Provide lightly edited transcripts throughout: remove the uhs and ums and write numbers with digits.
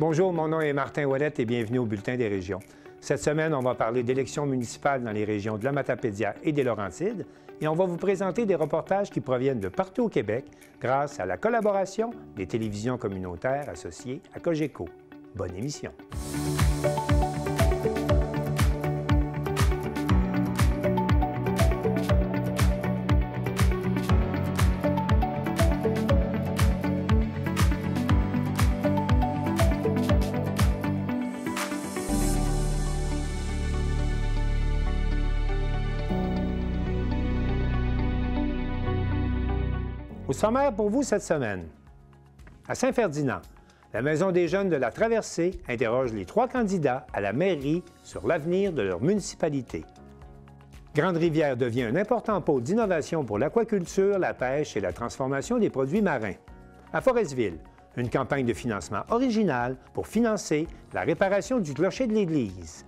Bonjour, mon nom est Martin Ouellette et bienvenue au Bulletin des régions. Cette semaine, on va parler d'élections municipales dans les régions de la Matapédia et des Laurentides et on va vous présenter des reportages qui proviennent de partout au Québec grâce à la collaboration des télévisions communautaires associées à Cogeco. Bonne émission. Au sommaire pour vous cette semaine, à Saint-Ferdinand, la Maison des jeunes de la Traversée interroge les 3 candidats à la mairie sur l'avenir de leur municipalité. Grande-Rivière devient un important pôle d'innovation pour l'aquaculture, la pêche et la transformation des produits marins. À Forestville, une campagne de financement originale pour financer la réparation du clocher de l'Église.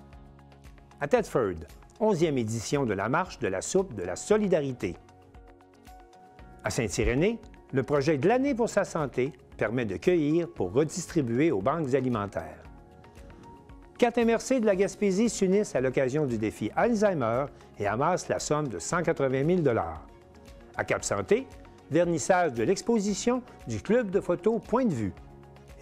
À Thetford, 11e édition de la Marche de la soupe de la solidarité. À Saint-Irénée, le projet de l'année pour sa santé permet de cueillir pour redistribuer aux banques alimentaires. 4 MRC de la Gaspésie s'unissent à l'occasion du défi Alzheimer et amassent la somme de 180 000 $. À Cap-Santé, vernissage de l'exposition du club de photo Point de vue.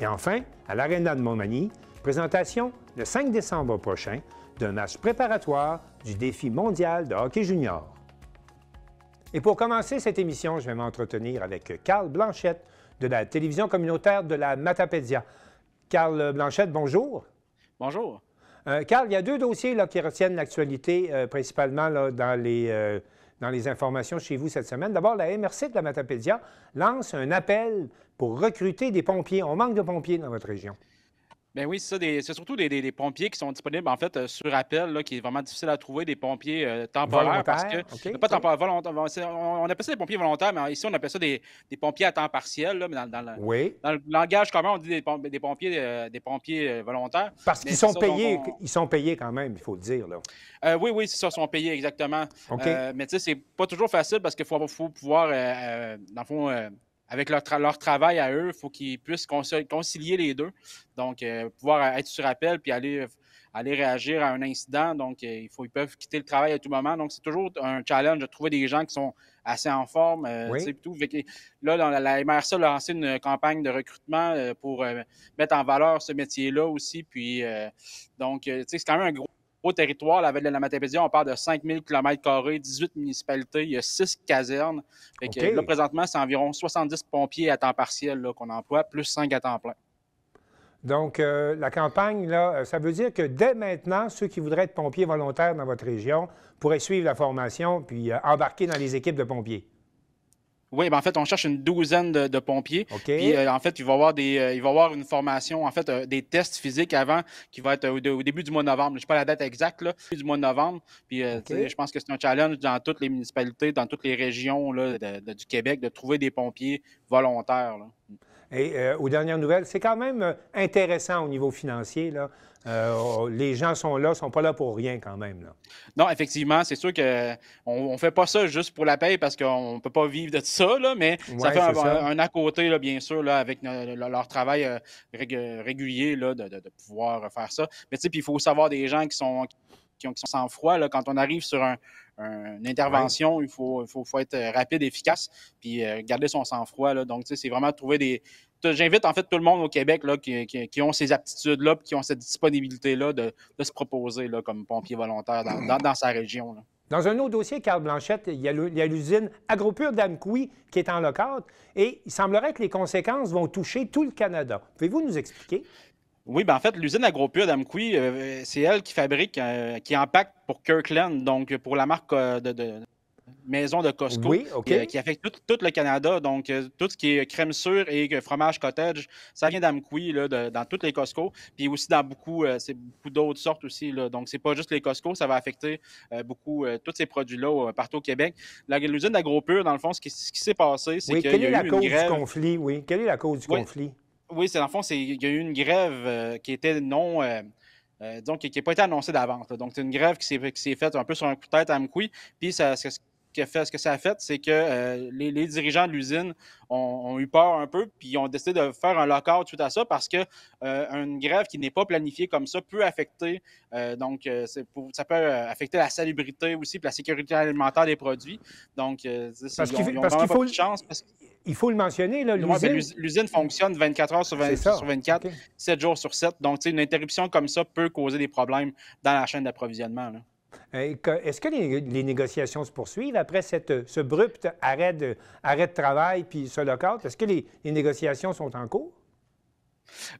Et enfin, à l'Aréna de Montmagny, présentation le 5 décembre prochain d'un match préparatoire du défi mondial de hockey junior. Et pour commencer cette émission, je vais m'entretenir avec Carl Blanchette de la télévision communautaire de la Matapédia. Carl Blanchette, bonjour. Bonjour. Carl, il y a 2 dossiers là, qui retiennent l'actualité, principalement là, dans les informations chez vous cette semaine. D'abord, la MRC de la Matapédia lance un appel pour recruter des pompiers. On manque de pompiers dans votre région. Bien oui, c'est surtout des pompiers qui sont disponibles en fait sur appel, là, qui est vraiment difficile à trouver, des pompiers temporaires. Parce que, okay, pas temporaires, volontaires. On appelle ça des pompiers volontaires, mais ici on appelle ça des pompiers à temps partiel. Là, mais dans le langage commun, on dit des pompiers volontaires. Parce qu'ils sont payés, ils sont payés quand même, il faut le dire. Là. Oui, c'est ça, ils sont payés exactement. Okay. Mais tu sais, c'est pas toujours facile parce qu'il faut pouvoir, dans le fond, avec leur travail à eux, il faut qu'ils puissent concilier les deux. Donc, pouvoir être sur appel puis aller réagir à un incident. Donc, ils peuvent quitter le travail à tout moment. Donc, c'est toujours un challenge de trouver des gens qui sont assez en forme. Oui. Tout. Là, la MRC a lancé une campagne de recrutement pour mettre en valeur ce métier-là aussi. Puis, donc, c'est quand même un gros territoire, la ville de la Matapédia, on parle de 5000 km², 18 municipalités, il y a 6 casernes. Fait que, là, présentement, c'est environ 70 pompiers à temps partiel là, qu'on emploie, plus 5 à temps plein. Donc, la campagne, là, ça veut dire que dès maintenant, ceux qui voudraient être pompiers volontaires dans votre région pourraient suivre la formation puis embarquer dans les équipes de pompiers. Oui, bien, en fait, on cherche une douzaine de pompiers. Okay. Puis, en fait, il va y avoir une formation, en fait, des tests physiques avant, qui va être au début du mois de novembre. Je ne sais pas la date exacte, là, du mois de novembre. Puis, je pense que c'est un challenge dans toutes les municipalités, dans toutes les régions là, du Québec, de trouver des pompiers volontaires. Là. Et aux dernières nouvelles, c'est quand même intéressant au niveau financier, là. Les gens sont là, ne sont pas là pour rien quand même. Là. Non, effectivement, c'est sûr qu'on ne fait pas ça juste pour la paye parce qu'on ne peut pas vivre de ça, là, mais ça fait un à côté, là, bien sûr, là, avec leur travail régulier là, de pouvoir faire ça. Mais tu sais, puis il faut savoir des gens qui sont sans froid. Là, quand on arrive sur une intervention, il faut être rapide, efficace, puis garder son sang-froid. Là. Donc, tu sais, c'est vraiment trouver des... J'invite en fait tout le monde au Québec là, qui ont ces aptitudes-là qui ont cette disponibilité-là de se proposer là, comme pompier volontaire dans sa région. Là. Dans un autre dossier, Carl Blanchette, il y a l'usine AgroPure d'Amqui qui est en lockout et il semblerait que les conséquences vont toucher tout le Canada. Pouvez-vous nous expliquer? Oui, bien en fait, l'usine AgroPure d'Amqui, c'est elle qui fabrique, qui empaque pour Kirkland, donc pour la marque de maison de Costco, oui, okay. Qui affecte tout le Canada. Donc, tout ce qui est crème sûre et fromage cottage, ça vient d'Amqui dans toutes les Costco. Puis aussi dans beaucoup d'autres sortes aussi. Là. Donc, c'est pas juste les Costco, ça va affecter beaucoup tous ces produits-là partout au Québec. L'usine d'AgroPure, dans le fond, ce qui s'est passé, c'est qu'il y a eu une grève. Quelle est la cause du conflit? Oui, dans le fond, il y a eu une grève qui était non... donc, qui n'a pas été annoncée d'avance. Donc, c'est une grève qui s'est faite un peu sur un coup de tête à Amqui. Puis, ce ce que ça a fait, c'est que les dirigeants de l'usine ont eu peur un peu, puis ils ont décidé de faire un lockout suite à ça parce que une grève qui n'est pas planifiée comme ça peut affecter, ça peut affecter la salubrité aussi, puis la sécurité alimentaire des produits. Donc, ils ont vraiment pas de chance. Il faut le mentionner, là, l'usine fonctionne 24 heures sur 24, okay. 7 jours sur 7. Donc, une interruption comme ça peut causer des problèmes dans la chaîne d'approvisionnement. Est-ce que les négociations se poursuivent après ce abrupt arrêt de travail puis ce lockout? Est-ce que les négociations sont en cours?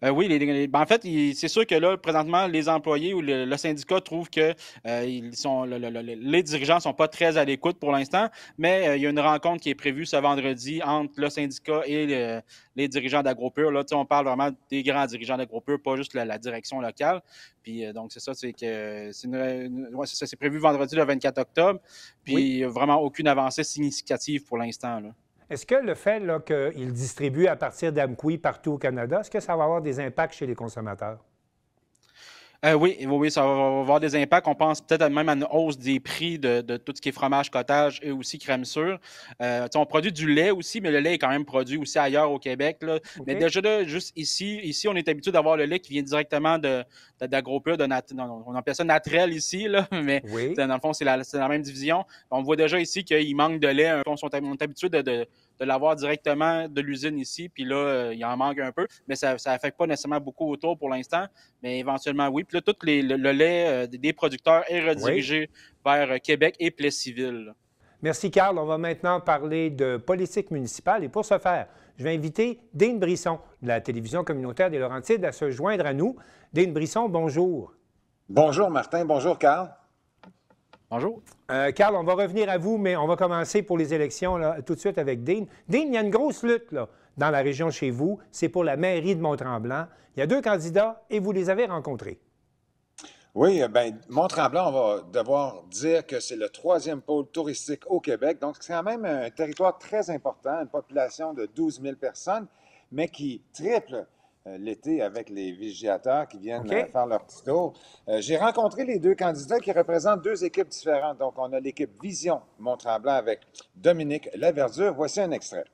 Oui, en fait, c'est sûr que là, présentement, les employés ou le syndicat trouvent que les dirigeants ne sont pas très à l'écoute pour l'instant, mais il y a une rencontre qui est prévue ce vendredi entre le syndicat et les dirigeants d'AgroPure. Là, on parle vraiment des grands dirigeants d'AgroPure, pas juste la direction locale. Puis donc, c'est ça, c'est prévu vendredi le 24 octobre. Puis il n'y a vraiment aucune avancée significative pour l'instant. Est-ce que le fait qu'ils distribuent à partir d'Amqui partout au Canada, est-ce que ça va avoir des impacts chez les consommateurs? Oui, ça va avoir des impacts. On pense peut-être même à une hausse des prix de tout ce qui est fromage, cottage et aussi crème sûre. On produit du lait aussi, mais le lait est quand même produit aussi ailleurs au Québec. Là. Okay. Mais déjà, là, juste ici, on est habitué d'avoir le lait qui vient directement d'AgroPure, on appelle ça naturel ici, là, mais dans le fond, c'est la même division. On voit déjà ici qu'il manque de lait. On est habitué de l'avoir directement de l'usine ici, puis là, il en manque un peu, mais ça n'affecte pas nécessairement beaucoup autour pour l'instant, mais éventuellement, oui. Puis là, tout le lait des producteurs est redirigé vers Québec et Plessisville. Merci, Carl. On va maintenant parler de politique municipale, et pour ce faire, je vais inviter Dane Brisson de la télévision communautaire des Laurentides à se joindre à nous. Dane Brisson, bonjour. Bonjour, Martin. Bonjour, Carl. Bonjour. Carl, on va revenir à vous, mais on va commencer pour les élections là, tout de suite avec Dane. Dane, il y a une grosse lutte là, dans la région chez vous. C'est pour la mairie de Mont-Tremblant. Il y a 2 candidats et vous les avez rencontrés. Oui, bien, Mont-Tremblant, on va devoir dire que c'est le 3e pôle touristique au Québec. Donc, c'est quand même un territoire très important, une population de 12 000 personnes, mais qui triple l'été avec les villégiateurs qui viennent faire leur petit tour. J'ai rencontré les 2 candidats qui représentent 2 équipes différentes. Donc, on a l'équipe Vision Mont-Tremblant avec Dominique Laverdure. Voici un extrait.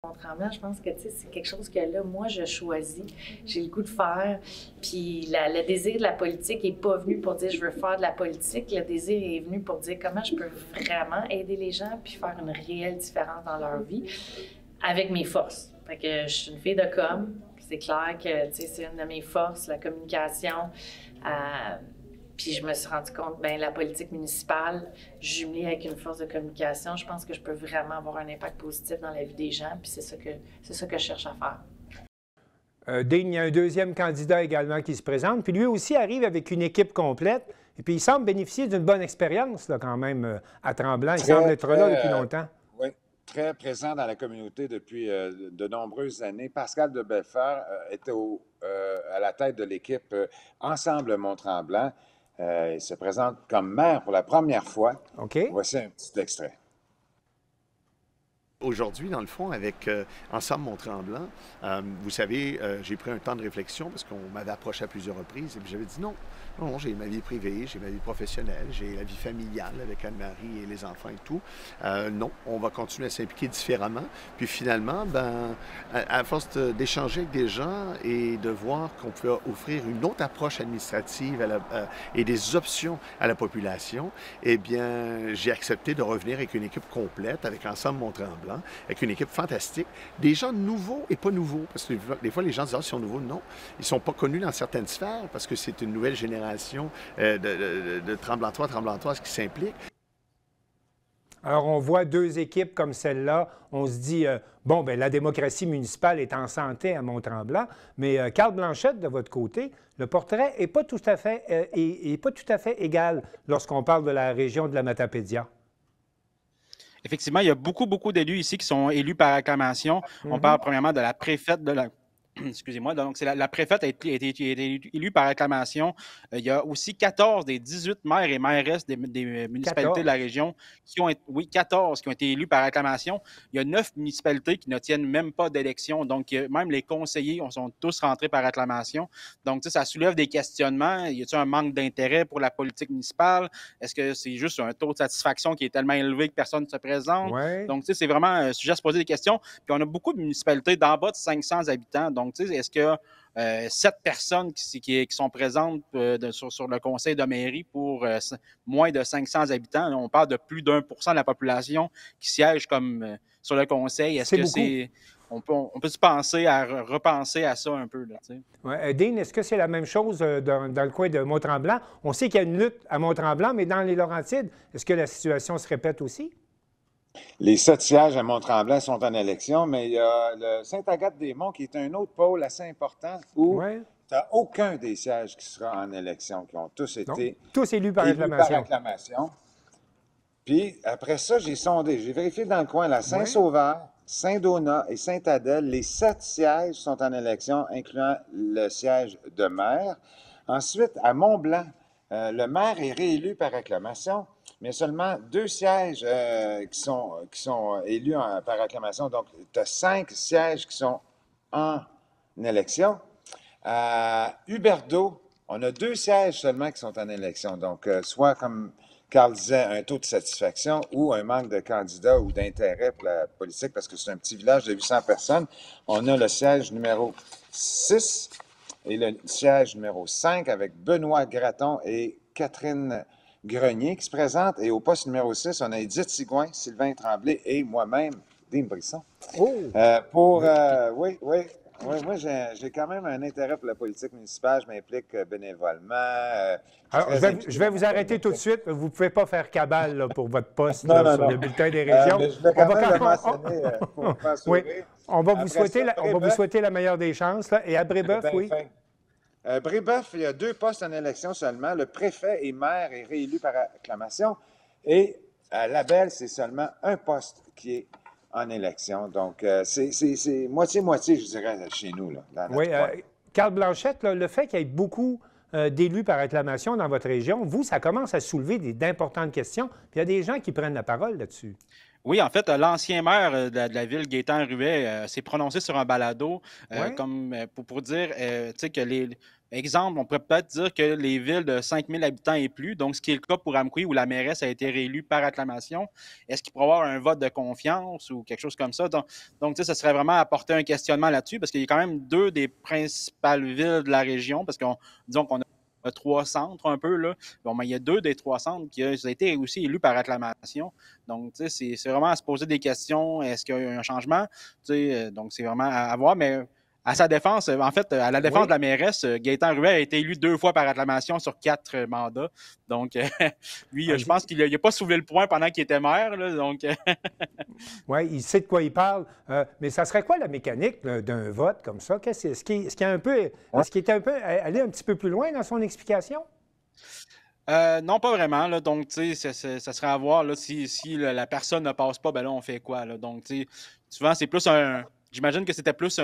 Mont-Tremblant, je pense que c'est quelque chose que là, moi, je choisis. J'ai le goût de faire. Puis le désir de la politique n'est pas venu pour dire je veux faire de la politique. Le désir est venu pour dire comment je peux vraiment aider les gens puis faire une réelle différence dans leur vie avec mes forces. Fait que je suis une fille de com'. C'est clair que c'est une de mes forces, la communication. Puis je me suis rendu compte, la politique municipale, jumelée avec une force de communication, je pense que je peux vraiment avoir un impact positif dans la vie des gens. Puis c'est ça que je cherche à faire. Dane, il y a un 2e candidat également qui se présente. Puis lui aussi arrive avec une équipe complète. Et puis il semble bénéficier d'une bonne expérience là, quand même à Tremblant. Il semble être là depuis longtemps. Oui. Très présent dans la communauté depuis de nombreuses années. Pascal de Belfort était à la tête de l'équipe Ensemble Mont-Tremblant. Il se présente comme maire pour la première fois. Voici un petit extrait. Aujourd'hui, dans le fond, avec Ensemble Mont-Tremblant, vous savez, j'ai pris un temps de réflexion parce qu'on m'avait approché à plusieurs reprises et puis j'avais dit non, j'ai ma vie privée, j'ai ma vie professionnelle, j'ai la vie familiale avec Anne-Marie et les enfants et tout. Non, on va continuer à s'impliquer différemment. Puis finalement, à force d'échanger avec des gens et de voir qu'on pouvait offrir une autre approche administrative et des options à la population, eh bien, j'ai accepté de revenir avec une équipe complète, avec Ensemble Mont-Tremblant, avec une équipe fantastique, des gens nouveaux et pas nouveaux, parce que des fois les gens disent ils sont nouveaux, non, ils sont pas connus dans certaines sphères parce que c'est une nouvelle génération de tremblantoises qui s'impliquent. Alors, on voit 2 équipes comme celle-là. On se dit, la démocratie municipale est en santé à Mont-Tremblant, mais Carl Blanchette, de votre côté, le portrait n'est pas tout à fait égal lorsqu'on parle de la région de la Matapédia. Effectivement, il y a beaucoup d'élus ici qui sont élus par acclamation. On parle premièrement de la préfète de excusez-moi, donc c'est la préfète a été élue par acclamation. Il y a aussi 14 des 18 maires et mairesses des municipalités de la région qui ont été, 14 qui ont été élus par acclamation. Il y a 9 municipalités qui ne tiennent même pas d'élection. Donc, même les conseillers sont tous rentrés par acclamation. Donc, ça soulève des questionnements. Y a-t-il un manque d'intérêt pour la politique municipale? Est-ce que c'est juste un taux de satisfaction qui est tellement élevé que personne ne se présente? Ouais. Donc, c'est vraiment un sujet à se poser des questions. Puis, on a beaucoup de municipalités d'en bas de 500 habitants. Donc, est-ce que 7 personnes qui sont présentes sur le conseil de mairie pour moins de 500 habitants, là, on parle de plus d'1% de la population qui siège comme sur le conseil. Est-ce que c'est... On peut se repenser à ça un peu. Ouais. Dean, est-ce que c'est la même chose dans le coin de Mont-Tremblant? On sait qu'il y a une lutte à Mont-Tremblant, mais dans les Laurentides, est-ce que la situation se répète aussi? Les 7 sièges à Mont-Tremblant sont en élection, mais il y a le Sainte-Agathe-des-Monts qui est un autre pôle assez important où tu n'as aucun des sièges qui sera en élection, qui ont tous été tous élus par acclamation. Puis après ça, j'ai sondé, j'ai vérifié dans le coin, la Saint-Sauveur, Saint-Donat et Sainte-Adèle, les 7 sièges sont en élection, incluant le siège de maire. Ensuite, à Mont-Blanc, le maire est réélu par acclamation, mais seulement 2 sièges qui sont élus par acclamation. Donc, tu as 5 sièges qui sont en élection. À Huberdeau, on a 2 sièges seulement qui sont en élection. Donc, soit comme Carl disait, un taux de satisfaction ou un manque de candidats ou d'intérêt pour la politique, parce que c'est un petit village de 800 personnes. On a le siège numéro 6 et le siège numéro 5 avec Benoît Gratton et Catherine Grenier qui se présentent. Et au poste numéro 6, on a Edith Sigouin, Sylvain Tremblay et moi-même, Dean Brisson. Oui, moi, j'ai quand même un intérêt pour la politique municipale. Je m'implique bénévolement. Alors, je vais vous arrêter tout de suite. Vous ne pouvez pas faire cabale là, pour votre poste sur le bulletin des régions. Mais je voulais quand même le mentionner pour faire sourire. Oui, on va vous souhaiter la meilleure des chances. Là. Et à Brébeuf, oui. Brébeuf, il y a 2 postes en élection seulement. Le préfet et maire est réélu par acclamation. Et à Labelle, c'est seulement un poste qui est en élection. Donc, c'est moitié-moitié, je dirais, chez nous. Là, dans notre coin. Carl Blanchette, là, le fait qu'il y ait beaucoup d'élus par acclamation dans votre région, vous, ça commence à soulever d'importantes questions. Puis il y a des gens qui prennent la parole là-dessus. Oui, en fait, l'ancien maire de la ville, Gaétan Ruet, s'est prononcé sur un balado comme pour dire que exemple, on pourrait peut-être dire que les villes de 5000 habitants et plus, donc ce qui est le cas pour Amqui où la mairesse a été réélue par acclamation, est-ce qu'il pourrait y avoir un vote de confiance ou quelque chose comme ça? Donc ça serait vraiment apporter un questionnement là-dessus parce qu'il y a quand même 2 des principales villes de la région parce qu'on a 3 centres un peu, là. Bon, mais il y a 2 des 3 centres qui ont été aussi élus par acclamation. Donc, tu sais, c'est vraiment à se poser des questions. Est-ce qu'il y a eu un changement? Tu sais, donc, c'est vraiment à voir, mais à sa défense, en fait, à la défense de la mairesse, Gaétan Ruet a été élu 2 fois par acclamation sur 4 mandats. Donc, lui, je pense qu'il n'a pas soulevé le point pendant qu'il était maire. Là, donc... Oui, il sait de quoi il parle. Mais ça serait quoi la mécanique d'un vote comme ça? Est-ce qu'il était un peu allé un petit peu plus loin dans son explication? Non, pas vraiment. Là. Donc, tu sais, ça serait à voir là, si la personne ne passe pas, ben là, on fait quoi? Là? Donc, tu sais, souvent, c'est plus j'imagine que c'était plus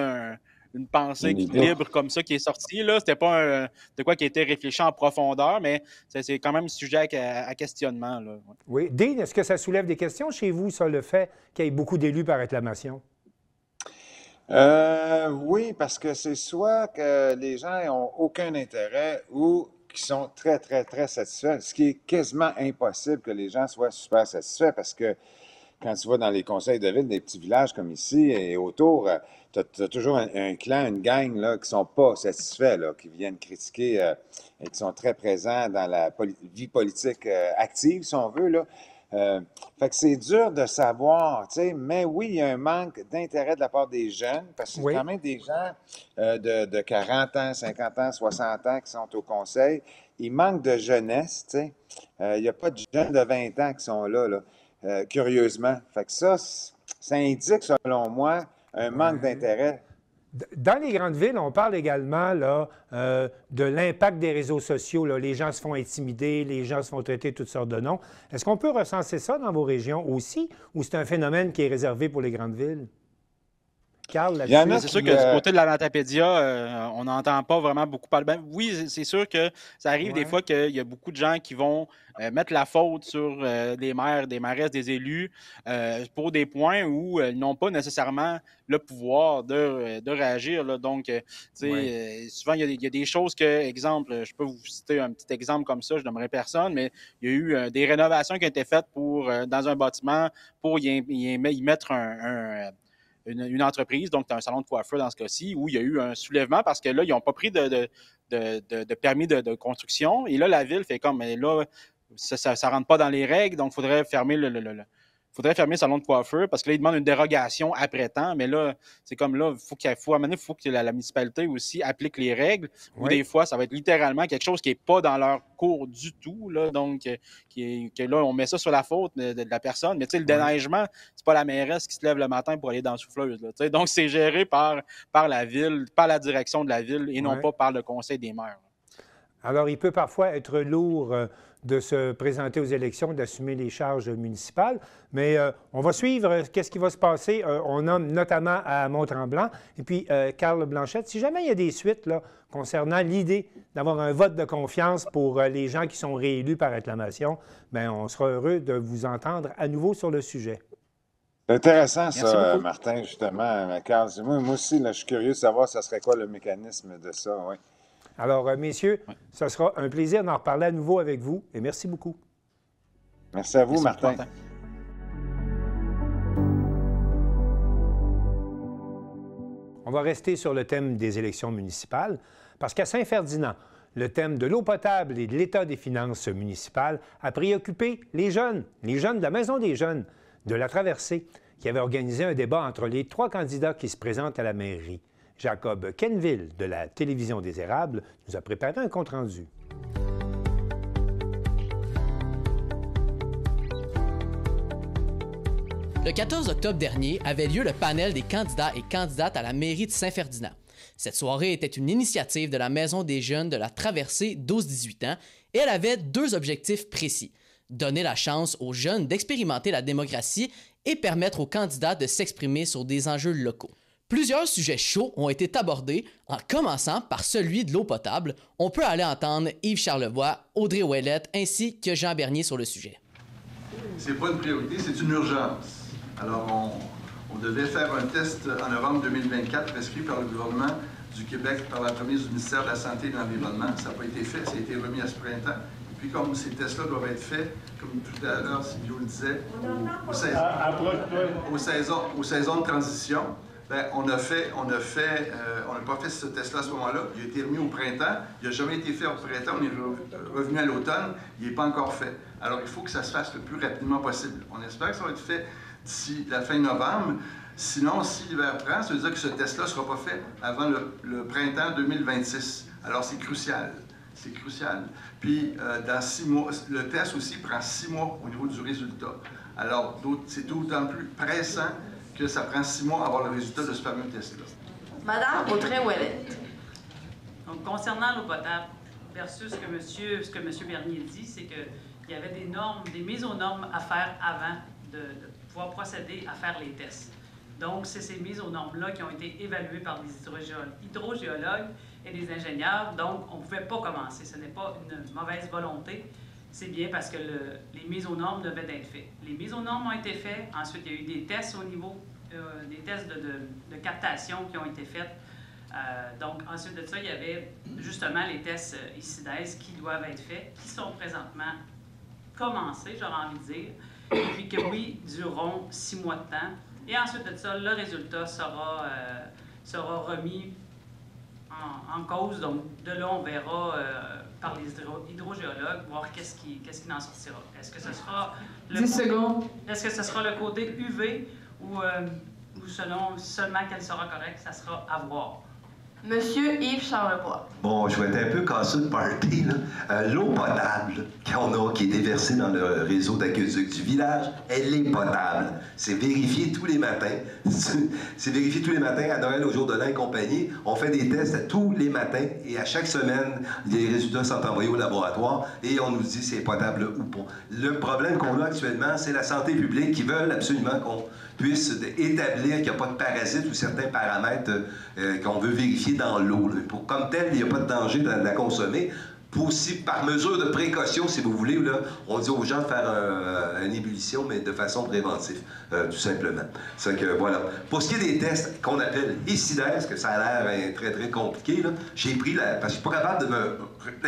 une pensée libre comme ça qui est sortie. Là. C'était pas de quoi qui a été réfléchi en profondeur, mais c'est quand même un sujet à questionnement. Là. Ouais. Oui. Dean, est-ce que ça soulève des questions chez vous, ça, le fait qu'il y ait beaucoup d'élus par acclamation? Oui, parce que c'est soit que les gens n'ont aucun intérêt ou qui sont très, très, très satisfaits, ce qui est quasiment impossible que les gens soient super satisfaits parce que quand tu vas dans les conseils de ville des petits villages comme ici et autour, tu as toujours un clan, une gang là, qui ne sont pas satisfaits, là, qui viennent critiquer et qui sont très présents dans la vie politique active, si on veut. Là. Fait que c'est dur de savoir, tu sais, mais oui, il y a un manque d'intérêt de la part des jeunes, parce que c'est quand même des gens de 40 ans, 50 ans, 60 ans qui sont au conseil. Il manque de jeunesse, tu sais. Il n'y a pas de jeunes de 20 ans qui sont là. Curieusement. Fait que ça indique, selon moi, un manque d'intérêt. Dans les grandes villes, on parle également là, de l'impact des réseaux sociaux. Là. Les gens se font intimider, les gens se font traiter toutes sortes de noms. Est-ce qu'on peut recenser ça dans vos régions aussi, ou c'est un phénomène qui est réservé pour les grandes villes? Carl, là-dessus? C'est sûr que du côté de la Matapédia, on n'entend pas vraiment beaucoup parler. Ben, oui, c'est sûr que ça arrive des fois qu'il y a beaucoup de gens qui vont mettre la faute sur des maires, des mairesses, des élus pour des points où ils n'ont pas nécessairement le pouvoir de réagir. Là. Donc, souvent, il y a des choses que, exemple, je peux vous citer un petit exemple comme ça, je n'aimerais personne, mais il y a eu des rénovations qui ont été faites dans un bâtiment pour y mettre une entreprise, donc un salon de coiffeur dans ce cas-ci, où il y a eu un soulèvement parce que là, ils n'ont pas pris de permis de construction. Et là, la ville fait comme, mais là, ça ne rentre pas dans les règles, donc il faudrait fermer le salon de coiffeur parce que là, ils demandent une dérogation après temps. Mais là, c'est comme là, il faut que la municipalité aussi applique les règles. Ou des fois, ça va être littéralement quelque chose qui n'est pas dans leur cours du tout. Là, donc, que là, on met ça sur la faute de la personne. Mais tu sais, le déneigement, c'est pas la mairesse qui se lève le matin pour aller dans la souffleuse. Là, donc, c'est géré par la ville, par la direction de la ville et non pas par le conseil des maires. Alors, il peut parfois être lourd de se présenter aux élections, d'assumer les charges municipales, mais on va suivre qu'est-ce qui va se passer. On nomme notamment à Mont-Tremblant. Et puis, Carl Blanchette, si jamais il y a des suites là, concernant l'idée d'avoir un vote de confiance pour les gens qui sont réélus par acclamation, bien, on sera heureux de vous entendre à nouveau sur le sujet. C'est intéressant, ça, Martin, justement. Carl, moi aussi, là, je suis curieux de savoir ça serait quoi le mécanisme de ça, oui. Alors, messieurs, ce sera un plaisir d'en reparler à nouveau avec vous et merci beaucoup. Merci à vous, Martin. On va rester sur le thème des élections municipales parce qu'à Saint-Ferdinand, le thème de l'eau potable et de l'état des finances municipales a préoccupé les jeunes de la Maison des jeunes de la Traversée qui avaient organisé un débat entre les 3 candidats qui se présentent à la mairie. Jacob Kenville, de la Télévision des Érables, nous a préparé un compte-rendu. Le 14 octobre dernier avait lieu le panel des candidats et candidates à la mairie de Saint-Ferdinand. Cette soirée était une initiative de la Maison des jeunes de la Traversée 12-18 ans et elle avait 2 objectifs précis. Donner la chance aux jeunes d'expérimenter la démocratie et permettre aux candidats de s'exprimer sur des enjeux locaux. Plusieurs sujets chauds ont été abordés, en commençant par celui de l'eau potable. On peut aller entendre Yves Charlevoix, Audrey Ouellette ainsi que Jean Bernier sur le sujet. C'est pas une priorité, c'est une urgence. Alors, on devait faire un test en novembre 2024 prescrit par le gouvernement du Québec par l'entremise du ministère de la Santé et de l'Environnement. Ça n'a pas été fait, ça a été remis à ce printemps. Et puis, comme ces tests-là doivent être faits, comme tout à l'heure Silvio le disait, aux saisons de transition, bien, on n'a pas fait ce test-là à ce moment-là. Il a été remis au printemps. Il n'a jamais été fait au printemps. On est revenu à l'automne. Il n'est pas encore fait. Alors, il faut que ça se fasse le plus rapidement possible. On espère que ça va être fait d'ici la fin novembre. Sinon, si l'hiver prend, ça veut dire que ce test-là ne sera pas fait avant le printemps 2026. Alors, c'est crucial. C'est crucial. Puis, dans 6 mois, le test aussi prend 6 mois au niveau du résultat. Alors, c'est d'autant plus pressant que ça prend 6 mois à avoir le résultat de ce fameux test-là. Madame Audrey Ouellette. Donc, concernant l'eau potable versus ce que M. Bernier dit, c'est qu'il y avait des mises aux normes à faire avant de pouvoir procéder à faire les tests. Donc, c'est ces mises aux normes-là qui ont été évaluées par des hydrogéologues et des ingénieurs. Donc, on ne pouvait pas commencer. Ce n'est pas une mauvaise volonté. C'est bien parce que les mises aux normes devaient être faites. Les mises aux normes ont été faites. Ensuite, il y a eu des tests au niveau, des tests de captation qui ont été faits. Donc, ensuite de ça, il y avait justement les tests ICIDES qui doivent être faits, qui sont présentement commencés, j'aurais envie de dire, et puis que oui, dureront 6 mois de temps. Et ensuite de ça, le résultat sera remis en cause. Donc, de là, on verra par les hydrogéologues, voir qu'est-ce qui en sortira. Est-ce que ce sera 10 secondes. Est-ce que ce sera le côté UV ou selon seulement qu'elle sera correcte, ça sera à voir. Monsieur Yves Charlebois. Bon, je vais être un peu casseux de party, là. L'eau potable qui est déversée dans le réseau d'aqueduc du village, elle est potable. C'est vérifié tous les matins. C'est vérifié tous les matins à Noël, au jour de l'an et compagnie. On fait des tests tous les matins et à chaque semaine, les résultats sont envoyés au laboratoire et on nous dit si c'est potable ou pas. Le problème qu'on a actuellement, c'est la santé publique qui veulent absolument qu'on puisse établir qu'il n'y a pas de parasites ou certains paramètres qu'on veut vérifier dans l'eau. Comme tel, il n'y a pas de danger de la consommer. Aussi, par mesure de précaution, si vous voulez, là, on dit aux gens de faire une ébullition, mais de façon préventive, tout simplement. C'est que, voilà. Pour ce qui est des tests qu'on appelle ICIDES, que ça a l'air très, très compliqué, j'ai pris parce que je suis pas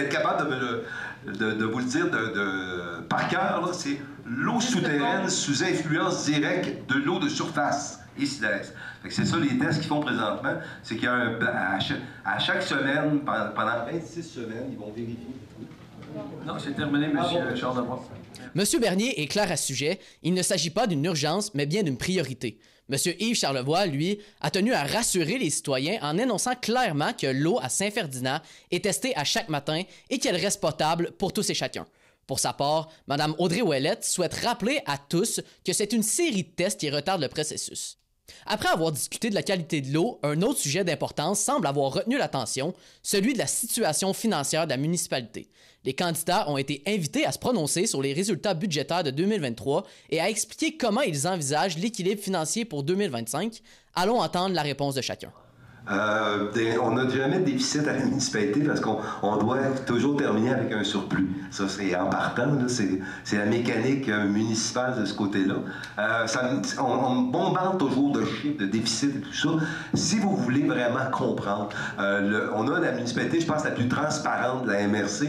capable de vous le dire par cœur, là, c'est l'eau souterraine sous influence directe de l'eau de surface. ICIDES. C'est ça les tests qu'ils font présentement. C'est qu'il y a à chaque semaine, pendant 26 semaines, ils vont vérifier. Non, c'est terminé, M. Charlebois. M. Bernier est clair à ce sujet. Il ne s'agit pas d'une urgence, mais bien d'une priorité. M. Yves Charlebois, lui, a tenu à rassurer les citoyens en énonçant clairement que l'eau à Saint-Ferdinand est testée à chaque matin et qu'elle reste potable pour tous et chacun. Pour sa part, Mme Audrey Ouellette souhaite rappeler à tous que c'est une série de tests qui retardent le processus. Après avoir discuté de la qualité de l'eau, un autre sujet d'importance semble avoir retenu l'attention, celui de la situation financière de la municipalité. Les candidats ont été invités à se prononcer sur les résultats budgétaires de 2023 et à expliquer comment ils envisagent l'équilibre financier pour 2025. Allons entendre la réponse de chacun. On n'a jamais de déficit à la municipalité parce qu'on doit toujours terminer avec un surplus. Ça, c'est en partant, c'est la mécanique municipale de ce côté-là. On bombarde toujours de chiffres, de déficit et tout ça. Si vous voulez vraiment comprendre, on a la municipalité, je pense, la plus transparente de la MRC.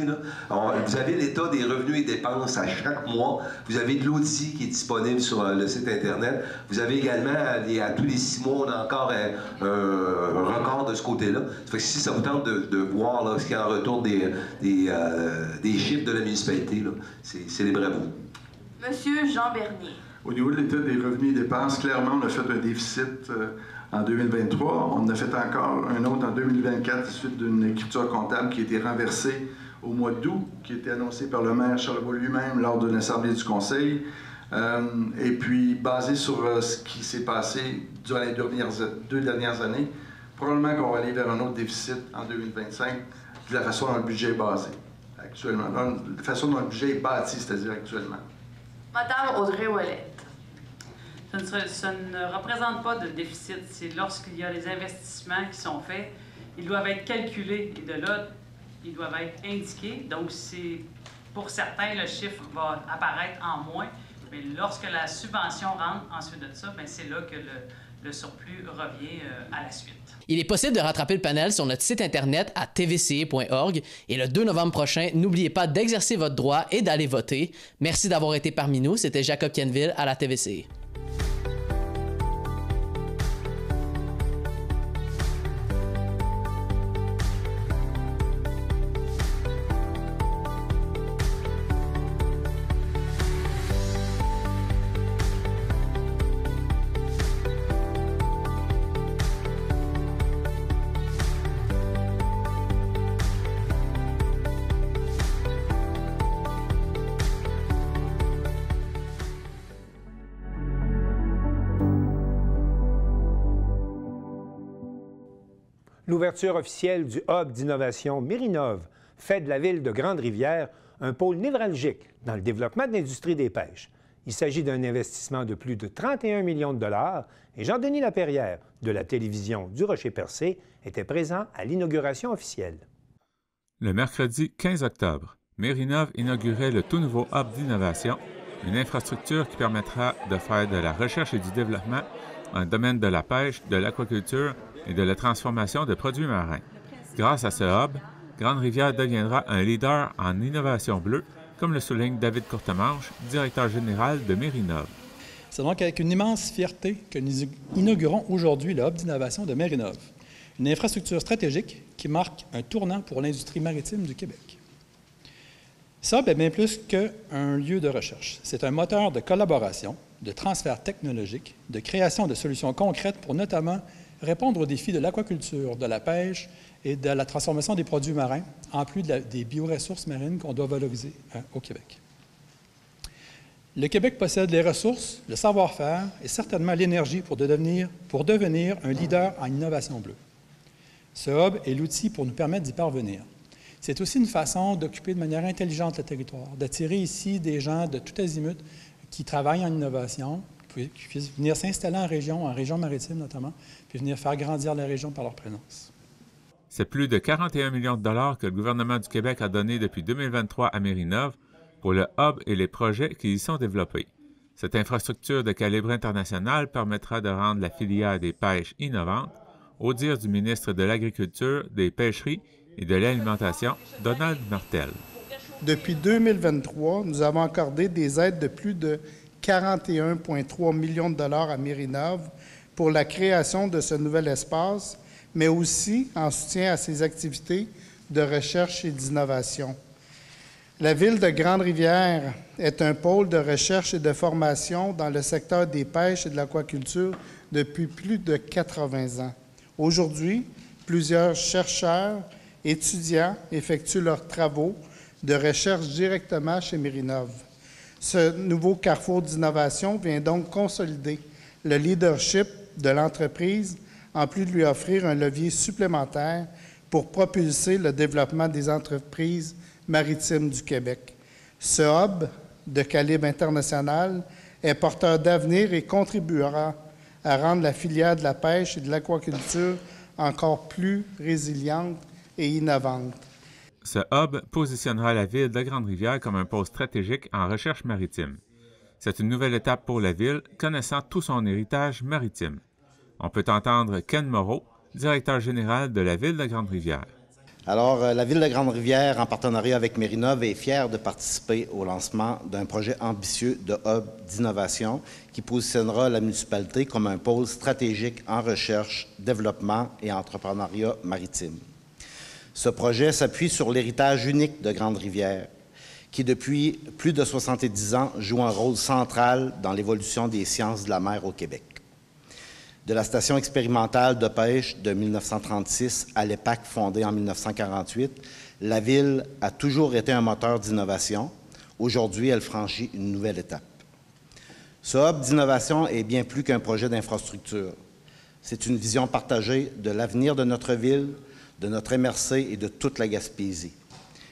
Vous avez l'état des revenus et dépenses à chaque mois. Vous avez de l'audit qui est disponible sur le site Internet. Vous avez également, à tous les 6 mois, on a encore un record de ce côté-là. Ça fait que si ça vous tente de voir là, ce qu'il y a en retour des chiffres de la municipalité, c'est les bravos. Monsieur Jean Bernier. Au niveau de l'état des revenus et dépenses, clairement, on a fait un déficit en 2023. On en a fait encore un autre en 2024 suite d'une écriture comptable qui a été renversée au mois d'août, qui a été annoncée par le maire Charlebois lui-même lors d'une assemblée du conseil. Et puis, basé sur ce qui s'est passé durant les 2 dernières années, probablement qu'on va aller vers un autre déficit en 2025 de la façon dont le budget est basé actuellement. De la façon dont le budget est bâti, c'est-à-dire actuellement. Madame Audrey Ouellette. Ça ne représente pas de déficit. C'est lorsqu'il y a des investissements qui sont faits, ils doivent être calculés et de là, ils doivent être indiqués. Donc, pour certains, le chiffre va apparaître en moins. Mais lorsque la subvention rentre ensuite de ça, c'est là que le surplus revient à la suite. Il est possible de rattraper le panel sur notre site internet à tvca.org et le 2 novembre prochain, n'oubliez pas d'exercer votre droit et d'aller voter. Merci d'avoir été parmi nous. C'était Jacob Kenville à la TVCA. L'ouverture officielle du hub d'innovation Mérinov fait de la ville de Grande-Rivière un pôle névralgique dans le développement de l'industrie des pêches. Il s'agit d'un investissement de plus de 31 millions de dollars et Jean-Denis Laperrière de la télévision du Rocher-Percé était présent à l'inauguration officielle. Le mercredi 15 octobre, Mérinov inaugurait le tout nouveau hub d'innovation, une infrastructure qui permettra de faire de la recherche et du développement dans le domaine de la pêche, de l'aquaculture et de la transformation de produits marins. Grâce à ce hub, Grande-Rivière deviendra un leader en innovation bleue, comme le souligne David Courtemanche, directeur général de Mérinov. C'est donc avec une immense fierté que nous inaugurons aujourd'hui le hub d'innovation de Mérinov, une infrastructure stratégique qui marque un tournant pour l'industrie maritime du Québec. Ce hub est bien plus qu'un lieu de recherche. C'est un moteur de collaboration, de transfert technologique, de création de solutions concrètes pour notamment répondre aux défis de l'aquaculture, de la pêche et de la transformation des produits marins, en plus des bioressources marines qu'on doit valoriser au Québec. Le Québec possède les ressources, le savoir-faire et certainement l'énergie pour devenir un leader en innovation bleue. Ce hub est l'outil pour nous permettre d'y parvenir. C'est aussi une façon d'occuper de manière intelligente le territoire, d'attirer ici des gens de tout azimut qui travaillent en innovation, qui puissent venir s'installer en région maritime notamment, puis venir faire grandir la région par leur présence. C'est plus de 41 millions de dollars que le gouvernement du Québec a donné depuis 2023 à Marinov pour le hub et les projets qui y sont développés. Cette infrastructure de calibre international permettra de rendre la filière des pêches innovante, au dire du ministre de l'Agriculture, des Pêcheries et de l'Alimentation, Donald Martel. Depuis 2023, nous avons accordé des aides de plus de 41,3 millions de dollars à Marinov pour la création de ce nouvel espace, mais aussi en soutien à ses activités de recherche et d'innovation. La ville de Grande-Rivière est un pôle de recherche et de formation dans le secteur des pêches et de l'aquaculture depuis plus de 80 ans. Aujourd'hui, plusieurs chercheurs, étudiants effectuent leurs travaux de recherche directement chez Marinov. Ce nouveau carrefour d'innovation vient donc consolider le leadership de l'entreprise, en plus de lui offrir un levier supplémentaire pour propulser le développement des entreprises maritimes du Québec. Ce hub de calibre international est porteur d'avenir et contribuera à rendre la filière de la pêche et de l'aquaculture encore plus résiliente et innovante. Ce hub positionnera la ville de Grande-Rivière comme un pôle stratégique en recherche maritime. C'est une nouvelle étape pour la ville, connaissant tout son héritage maritime. On peut entendre Ken Moreau, directeur général de la ville de Grande-Rivière. Alors, la ville de Grande-Rivière, en partenariat avec Marinov, est fière de participer au lancement d'un projet ambitieux de hub d'innovation qui positionnera la municipalité comme un pôle stratégique en recherche, développement et entrepreneuriat maritime. Ce projet s'appuie sur l'héritage unique de Grande-Rivière, qui, depuis plus de 70 ans, joue un rôle central dans l'évolution des sciences de la mer au Québec. De la station expérimentale de pêche de 1936 à l'EPAC fondée en 1948, la ville a toujours été un moteur d'innovation. Aujourd'hui, elle franchit une nouvelle étape. Ce hub d'innovation est bien plus qu'un projet d'infrastructure. C'est une vision partagée de l'avenir de notre ville, de notre MRC et de toute la Gaspésie.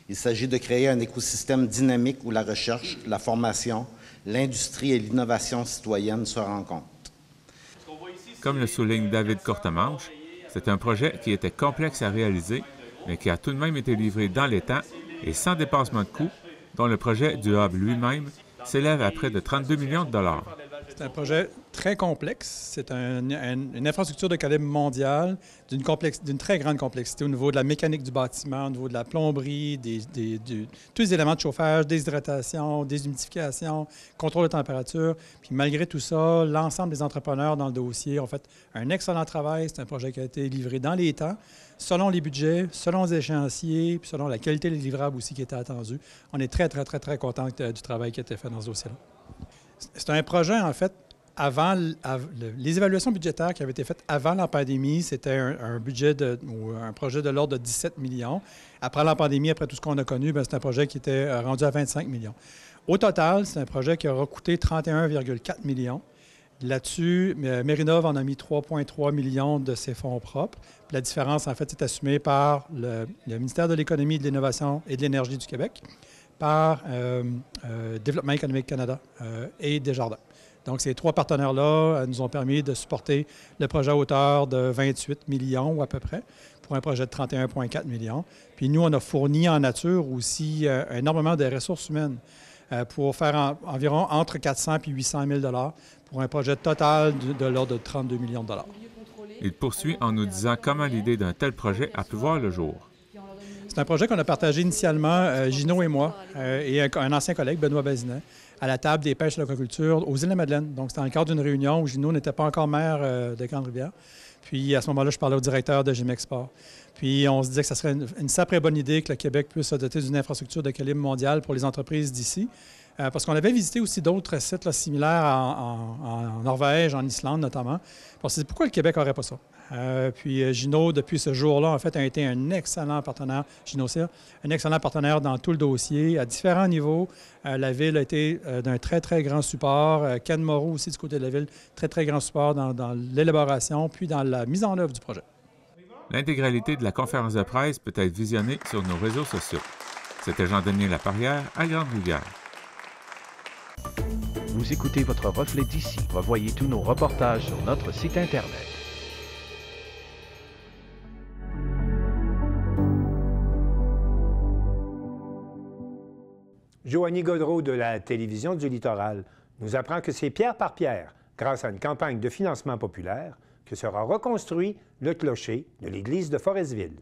Il s'agit de créer un écosystème dynamique où la recherche, la formation, l'industrie et l'innovation citoyenne se rencontrent. Comme le souligne David Courtemanche, c'est un projet qui était complexe à réaliser, mais qui a tout de même été livré dans les temps et sans dépassement de coûts, dont le projet du hub lui-même s'élève à près de 32 millions de dollars. C'est un projet très complexe. C'est une infrastructure de calibre mondial d'une très grande complexité au niveau de la mécanique du bâtiment, au niveau de la plomberie, tous les éléments de chauffage, déshydratation, déshumidification, contrôle de température. Puis malgré tout ça, l'ensemble des entrepreneurs dans le dossier ont fait un excellent travail. C'est un projet qui a été livré dans les temps, selon les budgets, selon les échéanciers, puis selon la qualité des livrables aussi qui était attendue. On est très, très, très, très contents du travail qui a été fait dans ce dossier-là. C'est un projet, en fait, les évaluations budgétaires qui avaient été faites avant la pandémie, c'était un projet de l'ordre de 17 millions. Après la pandémie, après tout ce qu'on a connu, c'est un projet qui était rendu à 25 millions. Au total, c'est un projet qui aura coûté 31,4 millions. Là-dessus, Marinov en a mis 3,3 millions de ses fonds propres. Puis la différence, en fait, est assumée par le ministère de l'Économie, de l'Innovation et de l'Énergie du Québec, par Développement économique Canada et Desjardins. Donc, ces trois partenaires-là nous ont permis de supporter le projet à hauteur de 28 millions ou à peu près, pour un projet de 31,4 millions. Puis nous, on a fourni en nature aussi énormément de ressources humaines pour faire environ entre 400 et 800 000 $ pour un projet total de l'ordre de 32 millions de dollars. Il poursuit en nous disant comment l'idée d'un tel projet a pu voir le jour. C'est un projet qu'on a partagé initialement, Gino et moi, et un ancien collègue, Benoît Bazinet, à la table des pêches et de l'aquaculture aux Îles-de-la-Madeleine. Donc, c'était dans le cadre d'une réunion où Gino n'était pas encore maire de Grande-Rivière. Puis, à ce moment-là, je parlais au directeur de Gimexport. Puis, on se disait que ce serait une sacrée bonne idée que le Québec puisse se doter d'une infrastructure de calibre mondial pour les entreprises d'ici. Parce qu'on avait visité aussi d'autres sites là, similaires en Norvège, en Islande notamment. On s'est dit, pourquoi le Québec n'aurait pas ça? Puis Gino, depuis ce jour-là, en fait, a été un excellent partenaire, Gino Cyr, un excellent partenaire dans tout le dossier, à différents niveaux. La Ville a été d'un très, très grand support. Ken Moreau aussi, du côté de la Ville, très, très grand support dans l'élaboration, puis dans la mise en œuvre du projet. L'intégralité de la conférence de presse peut être visionnée sur nos réseaux sociaux. C'était Jean-Denis Laparrière à Grande-Rivière. Vous écoutez votre reflet d'ici. Revoyez tous nos reportages sur notre site Internet. Joanie Gaudreau de la Télévision du Littoral nous apprend que c'est pierre par pierre, grâce à une campagne de financement populaire, que sera reconstruit le clocher de l'église de Forestville.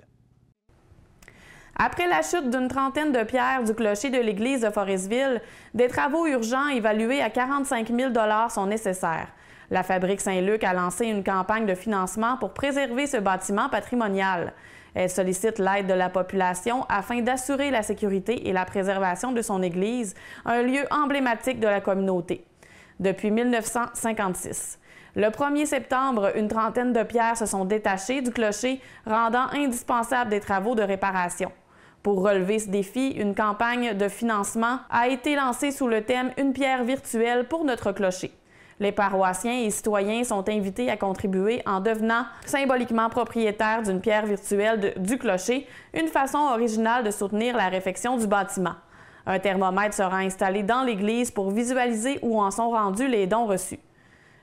Après la chute d'une trentaine de pierres du clocher de l'église de Forestville, des travaux urgents évalués à 45 000 $ sont nécessaires. La Fabrique Saint-Luc a lancé une campagne de financement pour préserver ce bâtiment patrimonial. Elle sollicite l'aide de la population afin d'assurer la sécurité et la préservation de son église, un lieu emblématique de la communauté. Depuis 1956. Le 1er septembre, une trentaine de pierres se sont détachées du clocher, rendant indispensables des travaux de réparation. Pour relever ce défi, une campagne de financement a été lancée sous le thème « Une pierre virtuelle pour notre clocher ». Les paroissiens et citoyens sont invités à contribuer en devenant symboliquement propriétaires d'une pierre virtuelle du clocher, une façon originale de soutenir la réfection du bâtiment. Un thermomètre sera installé dans l'église pour visualiser où en sont rendus les dons reçus.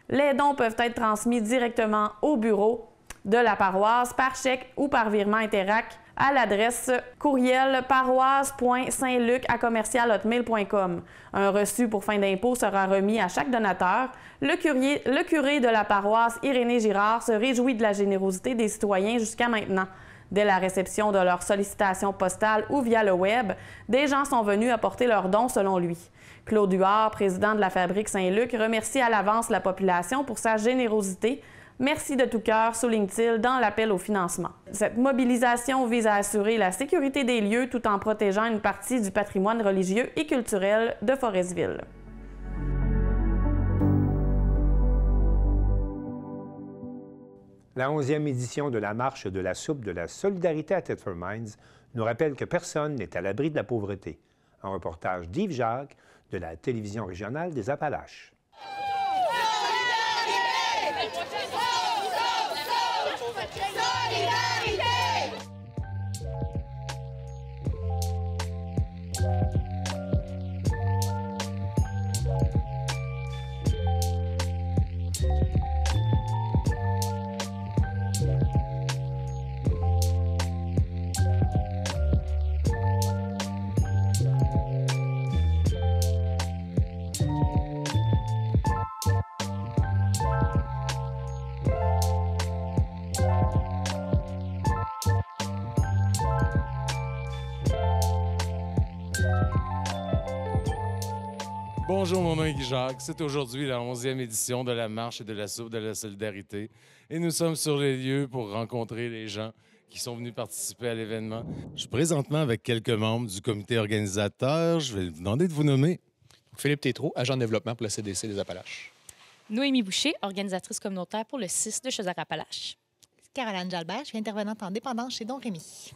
Les dons peuvent être transmis directement au bureau de la paroisse par chèque ou par virement Interac à l'adresse courriel paroisse.saintluc@commercial-hotmail.com. Un reçu pour fin d'impôt sera remis à chaque donateur. Le curé de la paroisse, Irénée Girard, se réjouit de la générosité des citoyens jusqu'à maintenant. Dès la réception de leurs sollicitations postales ou via le web, des gens sont venus apporter leurs dons selon lui. Claude Huard, président de la Fabrique Saint-Luc, remercie à l'avance la population pour sa générosité. Merci de tout cœur, souligne-t-il dans l'appel au financement. Cette mobilisation vise à assurer la sécurité des lieux tout en protégeant une partie du patrimoine religieux et culturel de Forestville. La 11e édition de la Marche de la soupe de la solidarité à Thetford Mines nous rappelle que personne n'est à l'abri de la pauvreté. Un reportage d'Yves Jacques de la Télévision régionale des Appalaches. Bonjour, mon nom est Guy Jacques. C'est aujourd'hui la 11e édition de la Marche et de la soupe de la solidarité. Et nous sommes sur les lieux pour rencontrer les gens qui sont venus participer à l'événement. Je suis présentement avec quelques membres du comité organisateur. Je vais vous demander de vous nommer. Philippe Tétrault, agent de développement pour le CDC des Appalaches. Noémie Boucher, organisatrice communautaire pour le 6 de Chaudière-Appalaches. Caroline Jalbert, je suis intervenante en dépendance chez Don Rémy.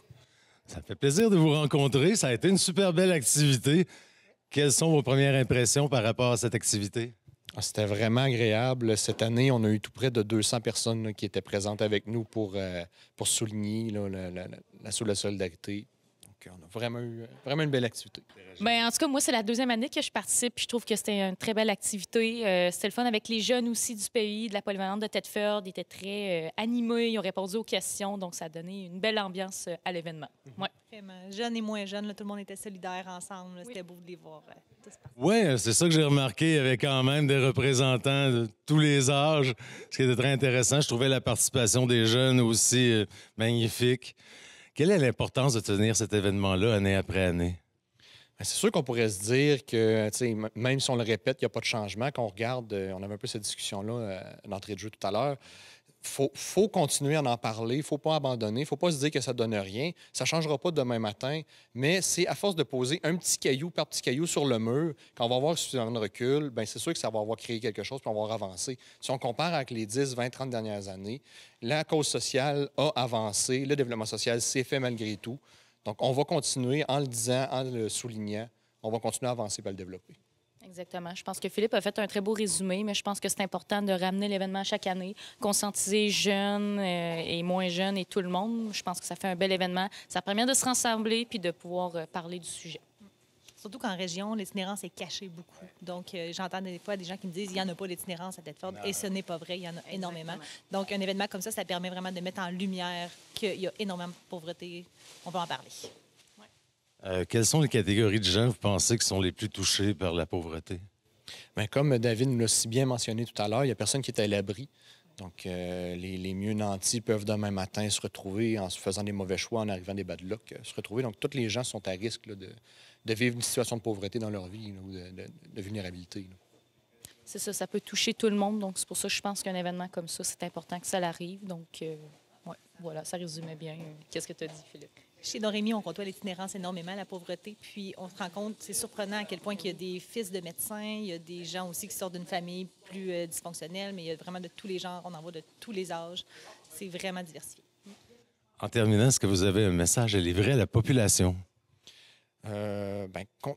Ça me fait plaisir de vous rencontrer. Ça a été une super belle activité. Quelles sont vos premières impressions par rapport à cette activité? C'était vraiment agréable. Cette année, on a eu tout près de 200 personnes qui étaient présentes avec nous pour souligner la soupe de la solidarité. Donc, on a vraiment eu une belle activité. Bien, en tout cas, moi, c'est la deuxième année que je participe. Puis je trouve que c'était une très belle activité. C'était le fun avec les jeunes aussi du pays, de la polyvalente de Thetford. Ils étaient très animés, ils ont répondu aux questions. Donc, ça a donné une belle ambiance à l'événement. Ouais. Vraiment, jeunes et moins jeunes, là, tout le monde était solidaire ensemble. C'était beau de les voir. Oui, c'est ça que j'ai remarqué. Il y avait quand même des représentants de tous les âges, ce qui était très intéressant. Je trouvais la participation des jeunes aussi magnifique. Quelle est l'importance de tenir cet événement-là année après année? Bien, c'est sûr qu'on pourrait se dire que, même si on le répète, il n'y a pas de changement. Quand on regarde, on avait un peu cette discussion-là d'entrée de jeu tout à l'heure, faut continuer à en parler, il ne faut pas abandonner, il ne faut pas se dire que ça ne donne rien. Ça ne changera pas demain matin, mais c'est à force de poser un petit caillou par petit caillou sur le mur, quand on va avoir suffisamment de recul, bien, c'est sûr que ça va avoir créé quelque chose puis on va avoir avancé. Si on compare avec les 10, 20, 30 dernières années, la cause sociale a avancé, le développement social s'est fait malgré tout. Donc, on va continuer en le disant, en le soulignant, on va continuer à avancer et à le développer. Exactement. Je pense que Philippe a fait un très beau résumé, mais je pense que c'est important de ramener l'événement chaque année, conscientiser jeunes et moins jeunes et tout le monde. Je pense que ça fait un bel événement. Ça permet de se rassembler puis de pouvoir parler du sujet. Surtout qu'en région, l'itinérance est cachée beaucoup. Donc, j'entends des fois des gens qui me disent qu'il n'y en a pas d'itinérance à Thetford, et ce n'est pas vrai, il y en a énormément. Donc, un événement comme ça permet vraiment de mettre en lumière qu'il y a énormément de pauvreté. On peut en parler. Quelles sont les catégories de gens, vous pensez, qui sont les plus touchés par la pauvreté? Bien, comme David nous l'a si bien mentionné tout à l'heure, il n'y a personne qui est à l'abri. Donc, les mieux nantis peuvent demain matin se retrouver en se faisant des mauvais choix, en arrivant des bad luck, se retrouver. Donc, tous les gens sont à risque là, de vivre une situation de pauvreté dans leur vie là, ou de vulnérabilité. Là. C'est ça, ça peut toucher tout le monde. Donc, c'est pour ça que je pense qu'un événement comme ça, c'est important que ça l'arrive. Donc, ouais, voilà, ça résumait bien. Qu'est-ce que tu as dit, Philippe? Chez Dorémy, on côtoie l'itinérance énormément, la pauvreté, puis on se rend compte, c'est surprenant à quel point qu'il y a des fils de médecins, il y a des gens aussi qui sortent d'une famille plus dysfonctionnelle, mais il y a vraiment de tous les genres, on en voit de tous les âges. C'est vraiment diversifié. En terminant, est-ce que vous avez un message à livrer à la population?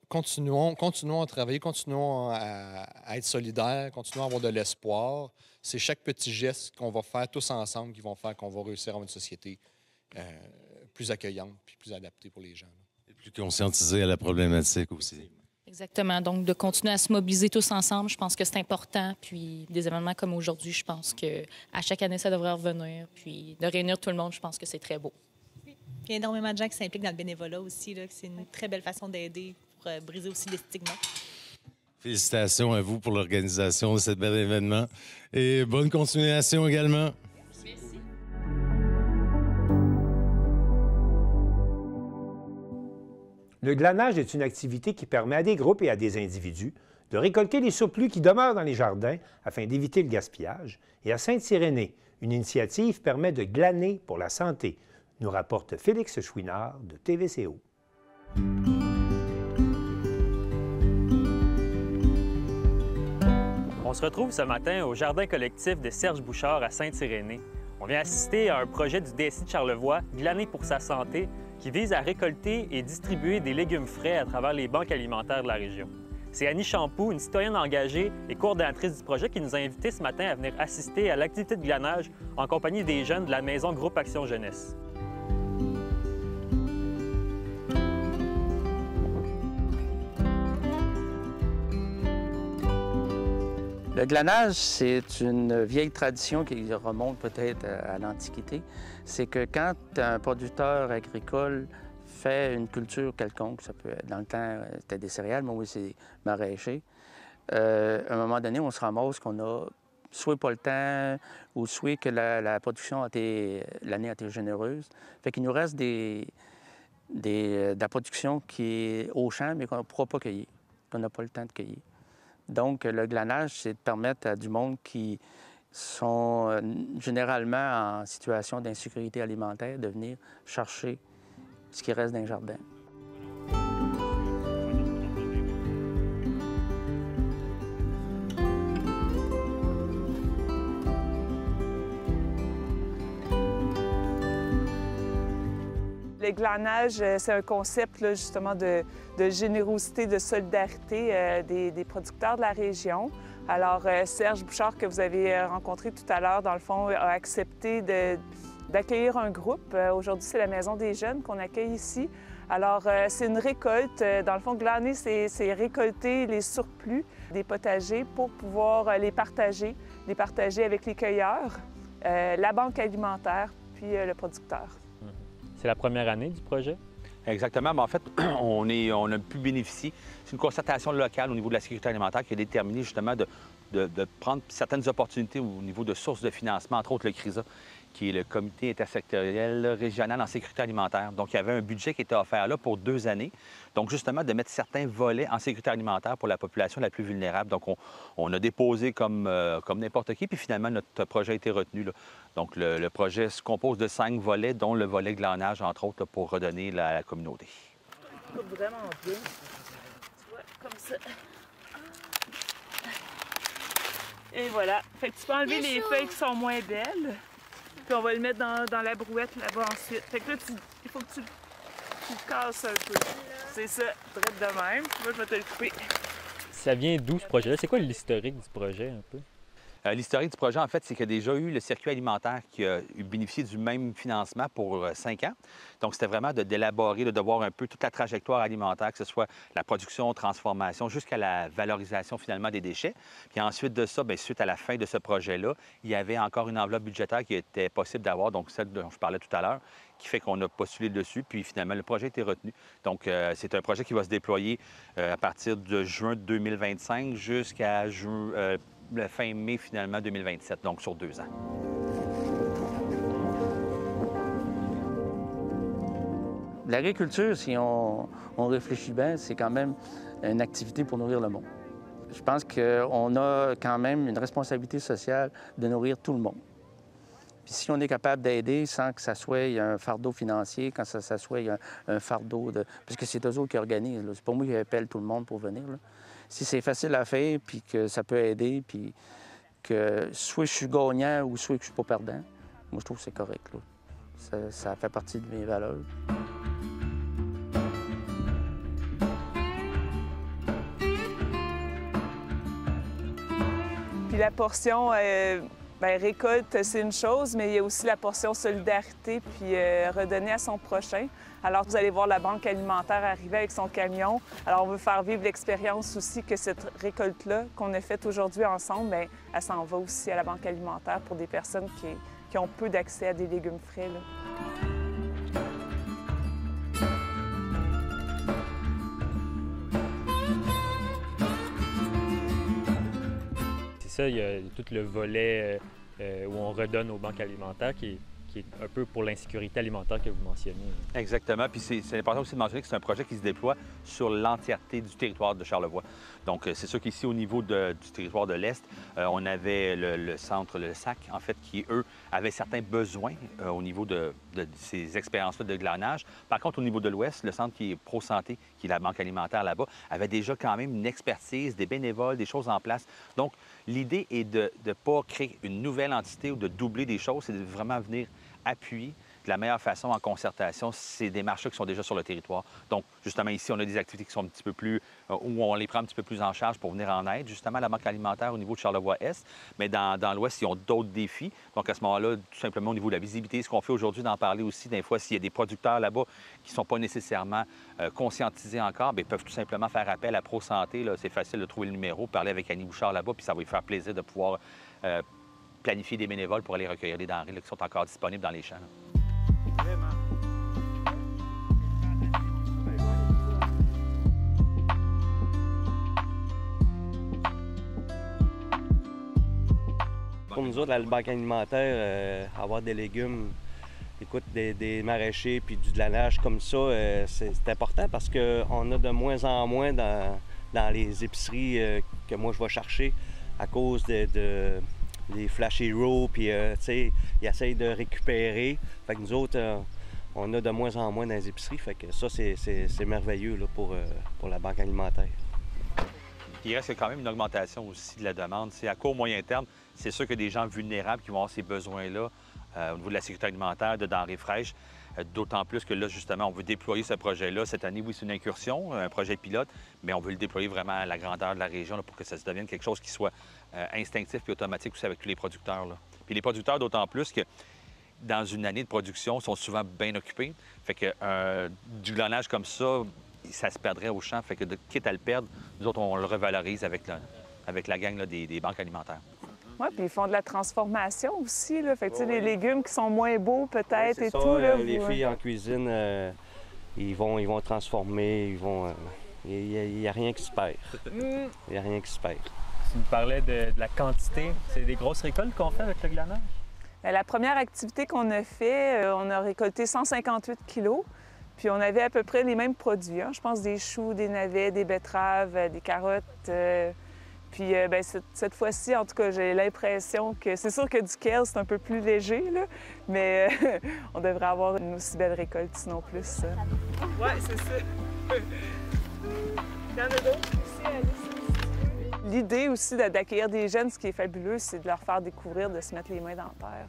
Continuons à travailler, continuons à être solidaires, continuons à avoir de l'espoir. C'est chaque petit geste qu'on va faire tous ensemble qui vont faire qu'on va réussir à avoir une société plus accueillante puis plus adaptée pour les gens. Et plus conscientisée à la problématique aussi. Exactement. Donc, de continuer à se mobiliser tous ensemble, je pense que c'est important. Puis, des événements comme aujourd'hui, je pense qu'à chaque année, ça devrait revenir. Puis, de réunir tout le monde, je pense que c'est très beau. Oui. Il y a énormément de gens qui s'impliquent dans le bénévolat aussi. Là, que c'est une très belle façon d'aider pour briser aussi les stigmas. Félicitations à vous pour l'organisation de cet bel événement. Et bonne continuation également. Le glanage est une activité qui permet à des groupes et à des individus de récolter les surplus qui demeurent dans les jardins afin d'éviter le gaspillage. Et à Sainte-Irénée, une initiative permet de glaner pour la santé, nous rapporte Félix Chouinard de TVCO. On se retrouve ce matin au jardin collectif de Serge Bouchard à Sainte-Irénée. On vient assister à un projet du DSI de Charlevoix, Glaner pour sa santé, qui vise à récolter et distribuer des légumes frais à travers les banques alimentaires de la région. C'est Annie Champoux, une citoyenne engagée et coordonnatrice du projet, qui nous a invités ce matin à venir assister à l'activité de glanage en compagnie des jeunes de la maison Groupe Action Jeunesse. Le glanage, c'est une vieille tradition qui remonte peut-être à l'Antiquité. C'est que quand un producteur agricole fait une culture quelconque, ça peut être, dans le temps, c'était des céréales, mais oui, c'est maraîcher, à un moment donné, on se ramasse qu'on a soit pas le temps, ou soit que la production l'année a été généreuse. Fait qu'il nous reste de la production qui est au champ, mais qu'on ne pourra pas cueillir, qu'on n'a pas le temps de cueillir. Donc, le glanage, c'est de permettre à du monde qui sont généralement en situation d'insécurité alimentaire de venir chercher ce qui reste dans le jardin. Le glanage, c'est un concept là, justement de générosité, de solidarité des producteurs de la région. Alors, Serge Bouchard, que vous avez rencontré tout à l'heure, dans le fond, a accepté d'accueillir un groupe. Aujourd'hui, c'est la Maison des Jeunes qu'on accueille ici. Alors, c'est une récolte. Dans le fond, glaner, c'est récolter les surplus des potagers pour pouvoir les partager avec les cueilleurs, la banque alimentaire, puis le producteur. C'est la première année du projet? Exactement. Mais en fait, on a pu bénéficier. C'est une concertation locale au niveau de la sécurité alimentaire qui a déterminé justement de prendre certaines opportunités au niveau de sources de financement, entre autres le CRISA. qui est le comité intersectoriel régional en sécurité alimentaire. Donc, il y avait un budget qui était offert là pour 2 années. Donc, justement, de mettre certains volets en sécurité alimentaire pour la population la plus vulnérable. Donc, on a déposé comme n'importe qui, puis finalement, notre projet a été retenu, là. Donc, le projet se compose de 5 volets, dont le volet glanage, entre autres, là, pour redonner à la communauté. Ça coupe vraiment bien. Tu vois, comme ça. Et voilà. Fait que tu peux enlever les feuilles qui sont moins belles. Puis on va le mettre dans la brouette là-bas ensuite. Fait que là, il faut que tu le casses un peu. C'est ça, direct de même. Moi, je vais te le couper. Ça vient d'où ce projet-là? C'est quoi l'historique du projet un peu? L'historique du projet, en fait, c'est qu'il y a déjà eu le circuit alimentaire qui a bénéficié du même financement pour 5 ans. Donc, c'était vraiment d'élaborer, de voir un peu toute la trajectoire alimentaire, que ce soit la production, transformation, jusqu'à la valorisation finalement des déchets. Puis ensuite de ça, bien, suite à la fin de ce projet-là, il y avait encore une enveloppe budgétaire qui était possible d'avoir, donc celle dont je parlais tout à l'heure, qui fait qu'on a postulé dessus, puis finalement, le projet a été retenu. Donc, c'est un projet qui va se déployer à partir de juin 2025 jusqu'à la fin mai, finalement, 2027, donc sur 2 ans. L'agriculture, si on réfléchit bien, c'est quand même une activité pour nourrir le monde. Je pense qu'on a quand même une responsabilité sociale de nourrir tout le monde. Puis si on est capable d'aider sans que ça soit un fardeau financier, quand ça soit un fardeau de... Parce que c'est eux autres qui organisent. C'est pas moi qui appelle tout le monde pour venir, là. Si c'est facile à faire, puis que ça peut aider, puis que soit je suis gagnant ou soit que je suis pas perdant, moi, je trouve que c'est correct, là. Ça fait partie de mes valeurs. Puis la portion récolte, c'est une chose, mais il y a aussi la portion solidarité, puis redonner à son prochain. Alors, vous allez voir la banque alimentaire arriver avec son camion. Alors, on veut faire vivre l'expérience aussi que cette récolte-là qu'on a faite aujourd'hui ensemble, bien, elle s'en va aussi à la banque alimentaire pour des personnes qui ont peu d'accès à des légumes frais, là. C'est ça, il y a tout le volet où on redonne aux banques alimentaires qui est un peu pour l'insécurité alimentaire que vous mentionnez. Exactement. Puis c'est important aussi de mentionner que c'est un projet qui se déploie sur l'entièreté du territoire de Charlevoix. Donc, c'est sûr qu'ici, au niveau du territoire de l'Est, on avait le centre, le SAC, en fait, qui, eux, avaient certains besoins au niveau de ces expériences-là de glanage. Par contre, au niveau de l'Ouest, le centre qui est Pro-Santé, qui est la banque alimentaire là-bas, avait déjà quand même une expertise, des bénévoles, des choses en place. Donc, l'idée est de ne pas créer une nouvelle entité ou de doubler des choses, c'est de vraiment venir appuyer de la meilleure façon en concertation ces démarches-là qui sont déjà sur le territoire. Donc, justement, ici, on a des activités qui sont un petit peu plus... où on les prend un petit peu plus en charge pour venir en aide, justement, à la banque alimentaire au niveau de Charlevoix-Est. Mais dans l'Ouest, ils ont d'autres défis. Donc, à ce moment-là, tout simplement, au niveau de la visibilité, ce qu'on fait aujourd'hui, d'en parler aussi, des fois, s'il y a des producteurs là-bas qui ne sont pas nécessairement conscientisés encore, bien, ils peuvent tout simplement faire appel à Pro-Santé. C'est facile de trouver le numéro, parler avec Annie Bouchard là-bas, puis ça va lui faire plaisir de pouvoir planifier des bénévoles pour aller recueillir des denrées là, qui sont encore disponibles dans les champs. Pour nous autres, la banque alimentaire, avoir des légumes, écoute, des maraîchers puis du glanage comme ça, c'est important parce qu'on a de moins en moins dans les épiceries que moi je vais chercher à cause des Flash Heroes, puis tu sais, ils essayent de récupérer. Fait que nous autres, on a de moins en moins dans les épiceries, fait que ça, c'est merveilleux là, pour la banque alimentaire. Il reste quand même une augmentation aussi de la demande. C'est à court, moyen terme, c'est sûr que des gens vulnérables qui vont avoir ces besoins-là au niveau de la sécurité alimentaire, de denrées fraîches. D'autant plus que là, justement, on veut déployer ce projet-là. Cette année, oui, c'est une incursion, un projet pilote, mais on veut le déployer vraiment à la grandeur de la région là, pour que ça se devienne quelque chose qui soit instinctif et automatique aussi avec tous les producteurs, là. Puis les producteurs, d'autant plus que dans une année de production, sont souvent bien occupés. Fait que du glanage comme ça se perdrait au champ. Fait que quitte à le perdre, nous autres, on le revalorise avec la gang là, des banques alimentaires. Oui, puis ils font de la transformation aussi, là. Fait que, tu sais, les légumes qui sont moins beaux, peut-être, ouais, et ça, tout, là. Les filles en cuisine, ils vont transformer, il n'y a rien qui se perd. Il n'y a rien qui se perd. Tu me parlais de la quantité. C'est des grosses récoltes qu'on fait avec le glanage? La première activité qu'on a fait, on a récolté 158 kilos. Puis on avait à peu près les mêmes produits. Hein. Je pense des choux, des navets, des betteraves, des carottes. Puis bien, cette fois-ci, en tout cas, j'ai l'impression que c'est sûr que du kale, c'est un peu plus léger, là, mais on devrait avoir une aussi belle récolte, sinon plus. Oui, c'est ça. Il y en a d'autres ici, L'idée aussi d'accueillir des jeunes, ce qui est fabuleux, c'est de leur faire découvrir, de se mettre les mains dans la terre,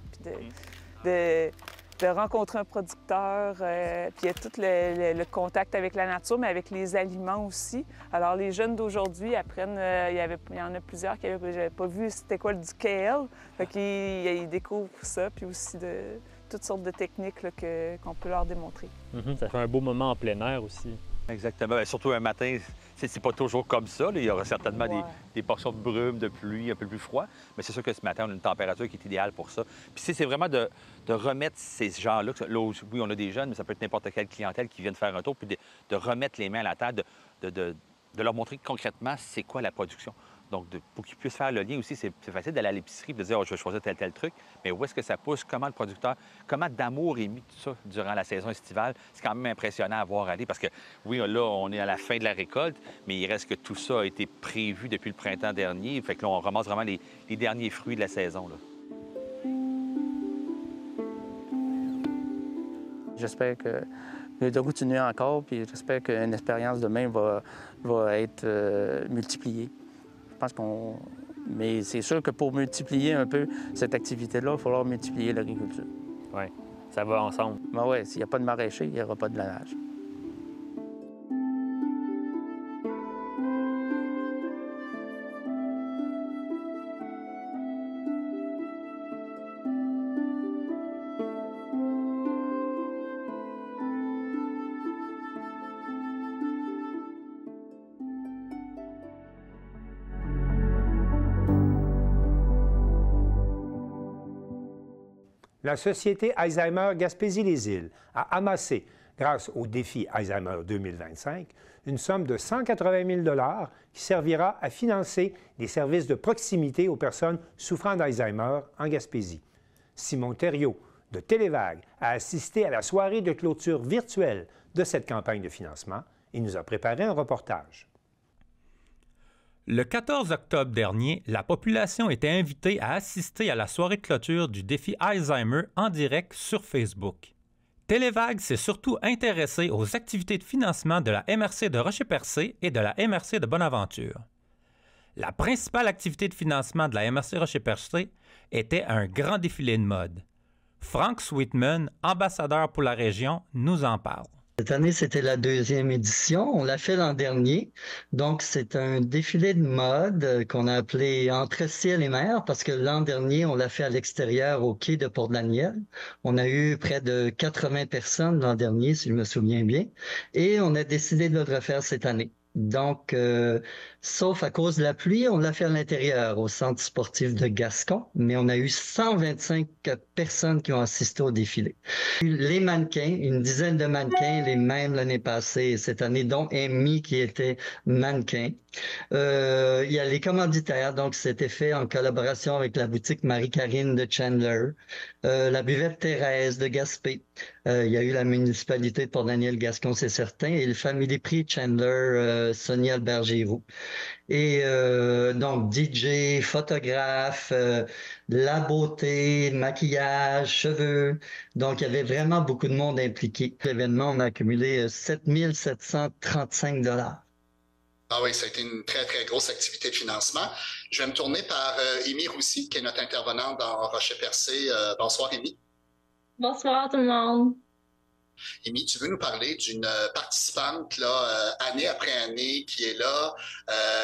puis de rencontrer un producteur, puis il y a tout le contact avec la nature, mais avec les aliments aussi. Alors, les jeunes d'aujourd'hui apprennent, il y en a plusieurs qui n'avaient pas vu c'était quoi du kale, fait qu'ils découvrent ça, puis aussi de toutes sortes de techniques qu'on peut leur démontrer. Ça fait un beau moment en plein air aussi. Exactement. Bien, surtout un matin, c'est pas toujours comme ça. Là. Il y aura certainement des portions de brume, de pluie, un peu plus froid. Mais c'est sûr que ce matin, on a une température qui est idéale pour ça. Puis c'est vraiment de remettre ces gens-là, oui, on a des jeunes, mais ça peut être n'importe quelle clientèle qui vient de faire un tour, puis de remettre les mains à la terre, de leur montrer concrètement c'est quoi la production. Donc, pour qu'ils puissent faire le lien aussi, c'est facile d'aller à l'épicerie et de dire oh, je vais choisir tel truc, mais où est-ce que ça pousse, comment le producteur, comment d'amour est mis tout ça durant la saison estivale, c'est quand même impressionnant à voir aller parce que, oui, là, on est à la fin de la récolte, mais il reste que tout ça a été prévu depuis le printemps dernier. Fait que là, on ramasse vraiment les derniers fruits de la saison. Là. J'espère que de continuer encore, puis j'espère qu'une expérience demain va être multipliée. Je pense Mais c'est sûr que pour multiplier un peu cette activité-là, il va falloir multiplier l'agriculture. Oui, ça va ensemble. Ben oui, s'il n'y a pas de maraîcher, il n'y aura pas de lanage. La Société Alzheimer Gaspésie-les-Îles a amassé, grâce au défi Alzheimer 2025, une somme de 180 000 $ qui servira à financer les services de proximité aux personnes souffrant d'Alzheimer en Gaspésie. Simon Thériault, de Télévague, a assisté à la soirée de clôture virtuelle de cette campagne de financement et nous a préparé un reportage. Le 14 octobre dernier, la population était invitée à assister à la soirée de clôture du défi Alzheimer en direct sur Facebook. Télévague s'est surtout intéressé aux activités de financement de la MRC de Rocher-Percé et de la MRC de Bonaventure. La principale activité de financement de la MRC Rocher-Percé était un grand défilé de mode. Frank Sweetman, ambassadeur pour la région, nous en parle. Cette année, c'était la 2e édition. On l'a fait l'an dernier. Donc, c'est un défilé de mode qu'on a appelé Entre ciel et mer parce que l'an dernier, on l'a fait à l'extérieur au quai de Port-Daniel. On a eu près de 80 personnes l'an dernier, si je me souviens bien. Et on a décidé de le refaire cette année. Donc, sauf à cause de la pluie, on l'a fait à l'intérieur, au centre sportif de Gascon, mais on a eu 125 personnes qui ont assisté au défilé. Les mannequins, une dizaine de mannequins, les mêmes l'année passée et cette année, dont Amy qui était mannequin. Il y a les commanditaires, donc c'était fait en collaboration avec la boutique Marie-Karine de Chandler, la buvette Thérèse de Gaspé. Il y a eu la municipalité de Port-Daniel-Gascon, c'est certain, et le Family Prix Chandler, Sonia Albert-Giroux. Et donc DJ, photographe, la beauté, maquillage, cheveux. Donc il y avait vraiment beaucoup de monde impliqué. L'événement, on a accumulé 7 735 $. Ah oui, ça a été une très, très grosse activité de financement. Je vais me tourner par Amy Roussy, qui est notre intervenante dans Rocher-Percé. Bonsoir, Amy. Bonsoir, tout le monde. Amy, tu veux nous parler d'une participante, là, année après année, qui est là,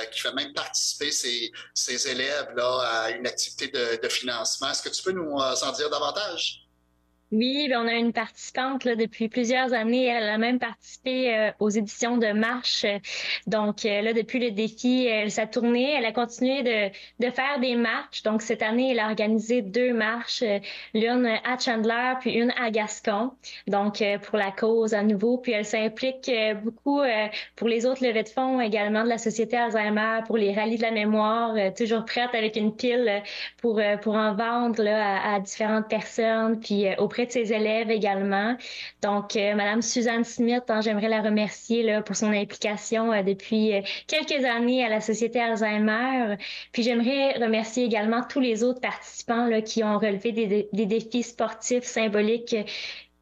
qui fait même participer ses élèves là, à une activité de financement. Est-ce que tu peux nous en dire davantage? Oui, ben on a une participante là, depuis plusieurs années. Elle a même participé aux éditions de Marche. Donc là, depuis le défi, sa tournée, elle a continué de faire des marches. Donc cette année, elle a organisé 2 marches, l'une à Chandler puis une à Gascon. Donc pour la cause à nouveau. Puis elle s'implique beaucoup pour les autres levées de fonds également de la Société Alzheimer, pour les rallyes de la mémoire, toujours prête avec une pile pour en vendre là, à différentes personnes. Puis auprès de ses élèves également. Donc, Madame Suzanne Smith, j'aimerais la remercier là, pour son implication depuis quelques années à la Société Alzheimer. Puis j'aimerais remercier également tous les autres participants là, qui ont relevé des défis sportifs symboliques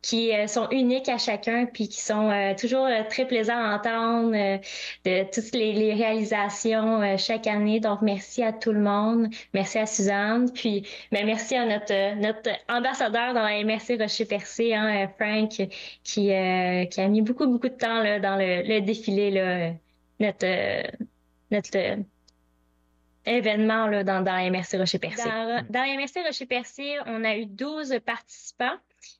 qui sont uniques à chacun, puis qui sont toujours très plaisants à entendre de toutes les réalisations chaque année. Donc, merci à tout le monde. Merci à Suzanne. Puis, merci à notre ambassadeur dans la MRC Rocher-Percé, Frank, qui a mis beaucoup de temps là, dans le défilé, là, notre événement là, dans la MRC Rocher-Percé. Dans la MRC Rocher-Percé, on a eu 12 participants.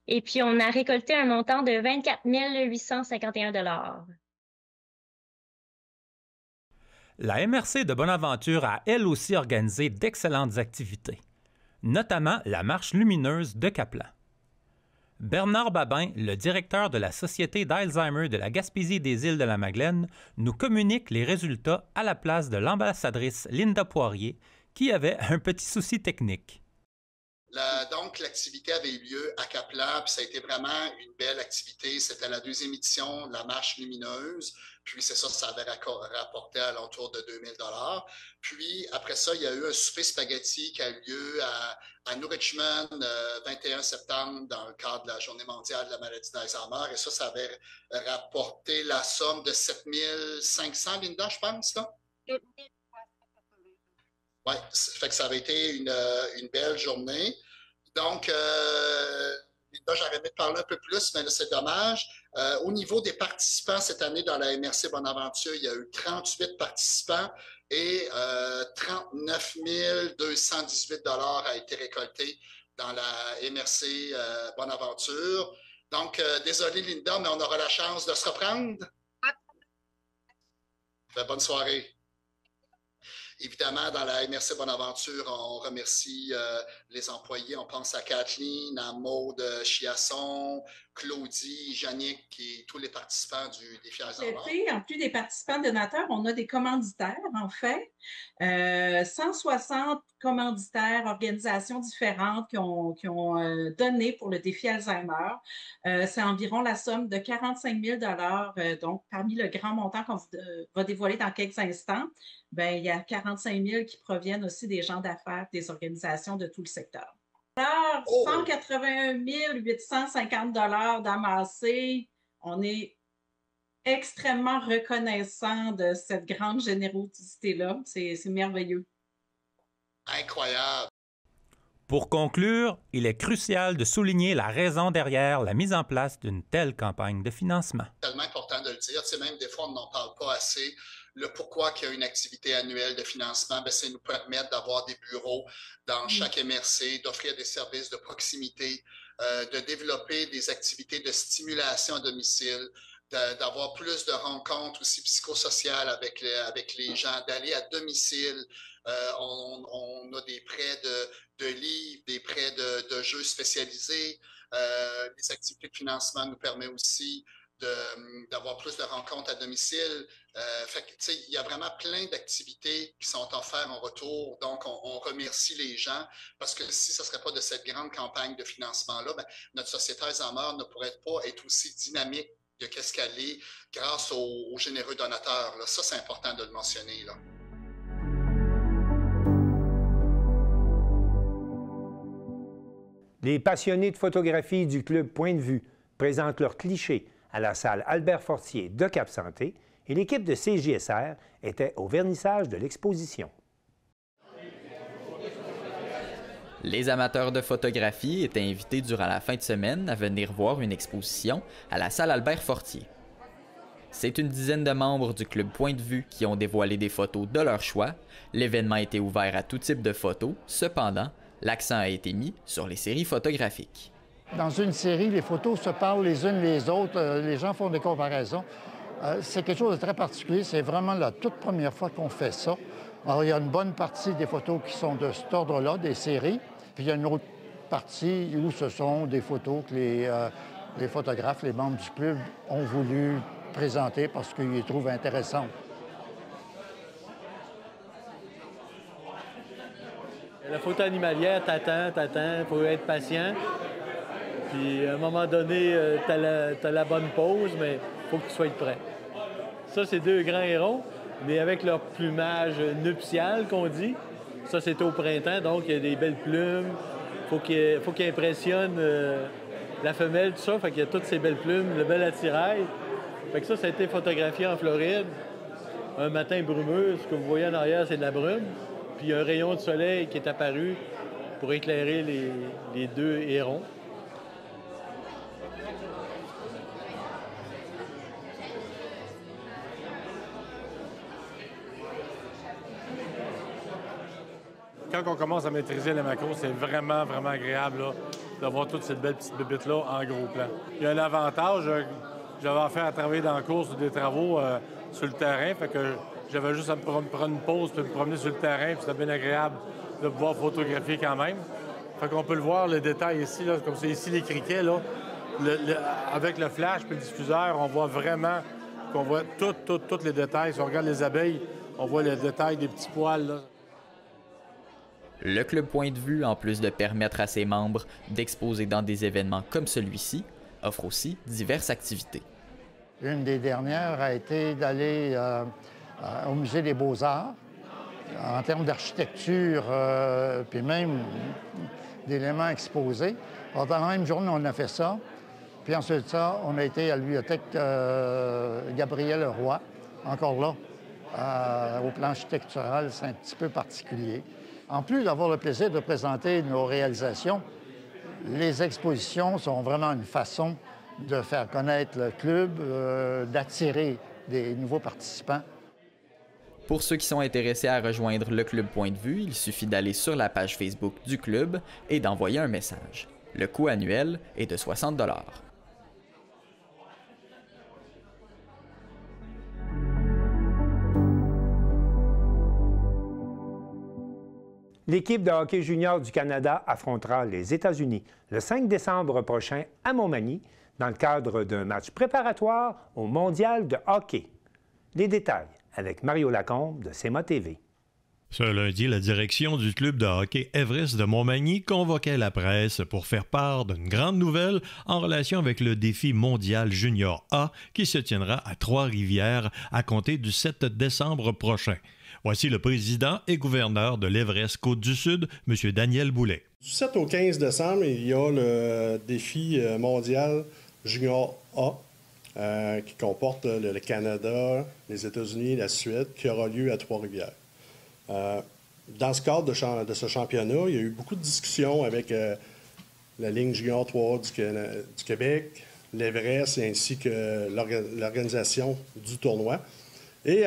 Et puis, on a récolté un montant de 24 851 $. La MRC de Bonaventure a elle aussi organisé d'excellentes activités, notamment la marche lumineuse de Caplan. Bernard Babin, le directeur de la Société d'Alzheimer de la Gaspésie des Îles-de-la-Madeleine, nous communique les résultats à la place de l'ambassadrice Linda Poirier, qui avait un petit souci technique. Donc, l'activité avait eu lieu à Caplan, puis ça a été vraiment une belle activité. C'était la 2e édition de la marche lumineuse. Puis c'est ça avait rapporté à l'entour de 2000 $. Puis après ça, il y a eu un souper spaghetti qui a eu lieu à New Richmond, 21 septembre, dans le cadre de la Journée mondiale de la maladie d'Alzheimer. Et ça avait rapporté la somme de 7500, Linda, je pense, là? Oui, fait que ça avait été une belle journée. Donc, là, j'aurais aimé te parler un peu plus, mais là, c'est dommage. Au niveau des participants, cette année, dans la MRC Bonaventure, il y a eu 38 participants et 39 218 $ a été récolté dans la MRC Bonaventure. Donc, désolé, Linda, mais on aura la chance de se reprendre. Bonne soirée. Évidemment, dans la MRC Bonaventure, on remercie les employés. On pense à Kathleen, à Maude Chiasson, Claudie, Yannick et tous les participants du défi Alzheimer. En plus des participants donateurs, on a des commanditaires, en fait. 160 commanditaires, organisations différentes qui ont donné pour le défi Alzheimer. C'est environ la somme de 45 000 $. Donc, parmi le grand montant qu'on va dévoiler dans quelques instants, il y a 45 000 qui proviennent aussi des gens d'affaires, des organisations de tout le secteur. Alors, 181 850 $ d'amassés. On est extrêmement reconnaissant de cette grande générosité-là. C'est merveilleux. Incroyable. Pour conclure, il est crucial de souligner la raison derrière la mise en place d'une telle campagne de financement. C'est tellement important de le dire. Tu sais, même des fois, on n'en parle pas assez. Le pourquoi qu'il y a une activité annuelle de financement, c'est nous permettre d'avoir des bureaux dans chaque MRC, d'offrir des services de proximité, de développer des activités de stimulation à domicile, d'avoir plus de rencontres aussi psychosociales avec les gens, d'aller à domicile. On a des prêts de livres, des prêts de jeux spécialisés. Les activités de financement nous permettent aussi d'avoir plus de rencontres à domicile. Il y a vraiment plein d'activités qui sont offertes en retour. Donc, on remercie les gens parce que si ce ne serait pas de cette grande campagne de financement-là, notre Société Alzheimer ne pourrait pas être aussi dynamique de qu'est-ce qu'elle est grâce aux généreux donateurs. Là. Ça, c'est important de le mentionner. Là. Les passionnés de photographie du Club Point de Vue présentent leurs clichés à la salle Albert Fortier de Cap-Santé et l'équipe de CJSR était au vernissage de l'exposition. Les amateurs de photographie étaient invités durant la fin de semaine à venir voir une exposition à la salle Albert Fortier. C'est une dizaine de membres du Club Point de Vue qui ont dévoilé des photos de leur choix. L'événement était ouvert à tout type de photos. Cependant, l'accent a été mis sur les séries photographiques. Dans une série, les photos se parlent les unes les autres, les gens font des comparaisons. C'est quelque chose de très particulier. C'est vraiment la toute première fois qu'on fait ça. Alors, il y a une bonne partie des photos qui sont de cet ordre-là, des séries. Puis il y a une autre partie où ce sont des photos que les photographes, les membres du club ont voulu présenter parce qu'ils les trouvent intéressantes. La photo animalière, t'attends, il faut être patient. Puis à un moment donné, t'as la bonne pose, mais il faut que tu sois prêt. Ça, c'est 2 grands hérons, mais avec leur plumage nuptial, qu'on dit. Ça, c'est au printemps, donc il y a des belles plumes. Faut qu'il impressionne la femelle, tout ça. Fait qu'il y a toutes ces belles plumes, le bel attirail. Fait que ça a été photographié en Floride. Un matin brumeux, ce que vous voyez en arrière, c'est de la brume. Puis il y a un rayon de soleil qui est apparu pour éclairer les 2 hérons. Quand on commence à maîtriser les macros, c'est vraiment, vraiment agréable là, d'avoir toutes ces belles petites bébites-là en gros plan. Il y a un avantage, j'avais affaire à travailler dans la course ou des travaux sur le terrain, fait que j'avais juste à me prendre une pause puis me promener sur le terrain, puis c'était bien agréable de pouvoir photographier quand même. Fait qu'on peut le voir, le détail ici, là, comme c'est ici les criquets, là, avec le flash puis le diffuseur, on voit vraiment qu'on voit tous les détails. Si on regarde les abeilles, on voit le détail des petits poils, là. Le Club Point de Vue, en plus de permettre à ses membres d'exposer dans des événements comme celui-ci, offre aussi diverses activités. Une des dernières a été d'aller au Musée des Beaux-Arts. En termes d'architecture, puis même d'éléments exposés. Alors, dans la même journée, on a fait ça. Puis ensuite de ça, on a été à la bibliothèque Gabriel Roy, encore là, au plan architectural, c'est un petit peu particulier. En plus d'avoir le plaisir de présenter nos réalisations, les expositions sont vraiment une façon de faire connaître le club, d'attirer des nouveaux participants. Pour ceux qui sont intéressés à rejoindre le Club Point de Vue, il suffit d'aller sur la page Facebook du club et d'envoyer un message. Le coût annuel est de 60 $. L'équipe de hockey junior du Canada affrontera les États-Unis le 5 décembre prochain à Montmagny dans le cadre d'un match préparatoire au Mondial de hockey. Les détails avec Mario Lacombe de CEMA TV. Ce lundi, la direction du club de hockey Everest de Montmagny convoquait la presse pour faire part d'une grande nouvelle en relation avec le défi mondial junior A qui se tiendra à Trois-Rivières à compter du 7 décembre prochain. Voici le président et gouverneur de l'Everest Côte-du-Sud, M. Daniel Boulet. Du 7 au 15 décembre, il y a le défi mondial junior A qui comporte le Canada, les États-Unis, la Suède, qui aura lieu à Trois-Rivières. Dans ce cadre de ce championnat, il y a eu beaucoup de discussions avec la Ligue junior 3 du Québec, l'Everest ainsi que l'organisation du tournoi. Et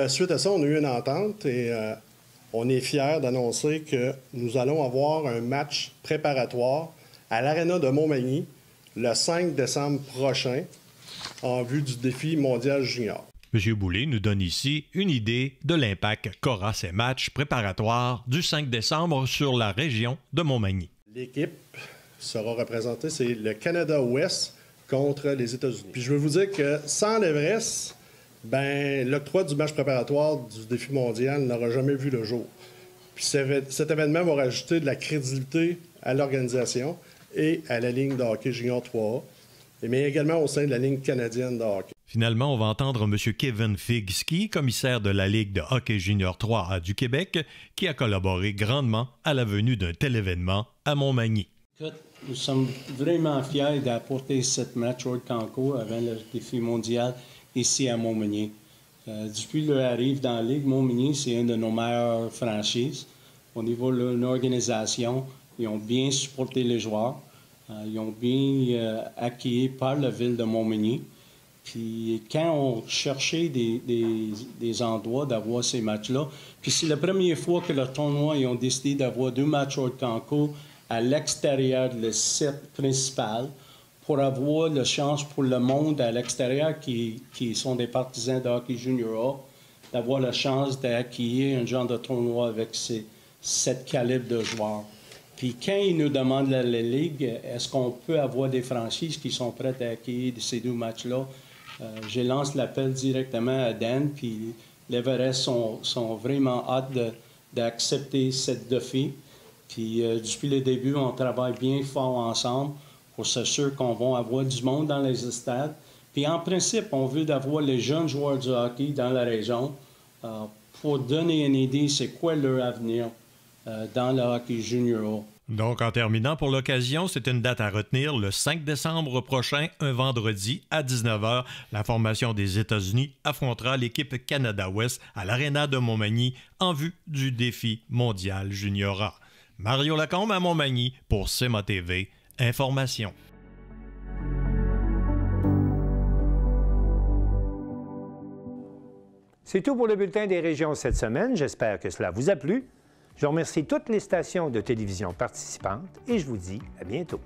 suite à ça, on a eu une entente et on est fiers d'annoncer que nous allons avoir un match préparatoire à l'Aréna de Montmagny le 5 décembre prochain en vue du défi mondial junior. M. Boulet nous donne ici une idée de l'impact qu'aura ces matchs préparatoires du 5 décembre sur la région de Montmagny. L'équipe sera représentée, c'est le Canada Ouest contre les États-Unis. Puis je veux vous dire que sans l'Everest, l'octroi du match préparatoire du défi mondial n'aura jamais vu le jour. Puis cet événement va rajouter de la crédibilité à l'organisation et à la ligne de hockey junior 3A, mais également au sein de la ligne canadienne de hockey. Finalement, on va entendre M. Kevin Figski, commissaire de la Ligue de hockey junior 3A du Québec, qui a collaboré grandement à la venue d'un tel événement à Montmagny. Nous sommes vraiment fiers d'apporter ce match World Concours avant le défi mondial ici à Montmagny. Depuis leur arrivée dans la Ligue, Montmagny, c'est une de nos meilleures franchises. Au niveau de l'organisation, ils ont bien supporté les joueurs. Ils ont bien accueilli par la ville de Montmagny. Puis quand on cherchait des endroits d'avoir ces matchs-là, puis c'est la première fois que le tournoi, ils ont décidé d'avoir 2 matchs World Concours à l'extérieur du site principal pour avoir la chance pour le monde à l'extérieur qui sont des partisans de hockey junior A, d'avoir la chance d'acquérir un genre de tournoi avec cette calibre de joueurs. Puis quand ils nous demandent la Ligue, est-ce qu'on peut avoir des franchises qui sont prêtes à accueillir ces deux matchs-là? Je lance l'appel directement à Dan, puis l'Everest sont vraiment hâte d'accepter cette défi. Puis depuis le début, on travaille bien fort ensemble pour s'assurer qu'on va avoir du monde dans les stades. Puis en principe, on veut avoir les jeunes joueurs du hockey dans la région pour donner une idée c'est quoi leur avenir dans le hockey junior. Donc, en terminant, pour l'occasion, c'est une date à retenir, le 5 décembre prochain, un vendredi à 19h. La formation des États-Unis affrontera l'équipe Canada-Ouest à l'Aréna de Montmagny en vue du défi mondial junior A. Mario Lacombe à Montmagny pour CMA TV. Information. C'est tout pour le bulletin des régions cette semaine. J'espère que cela vous a plu. Je remercie toutes les stations de télévision participantes et je vous dis à bientôt.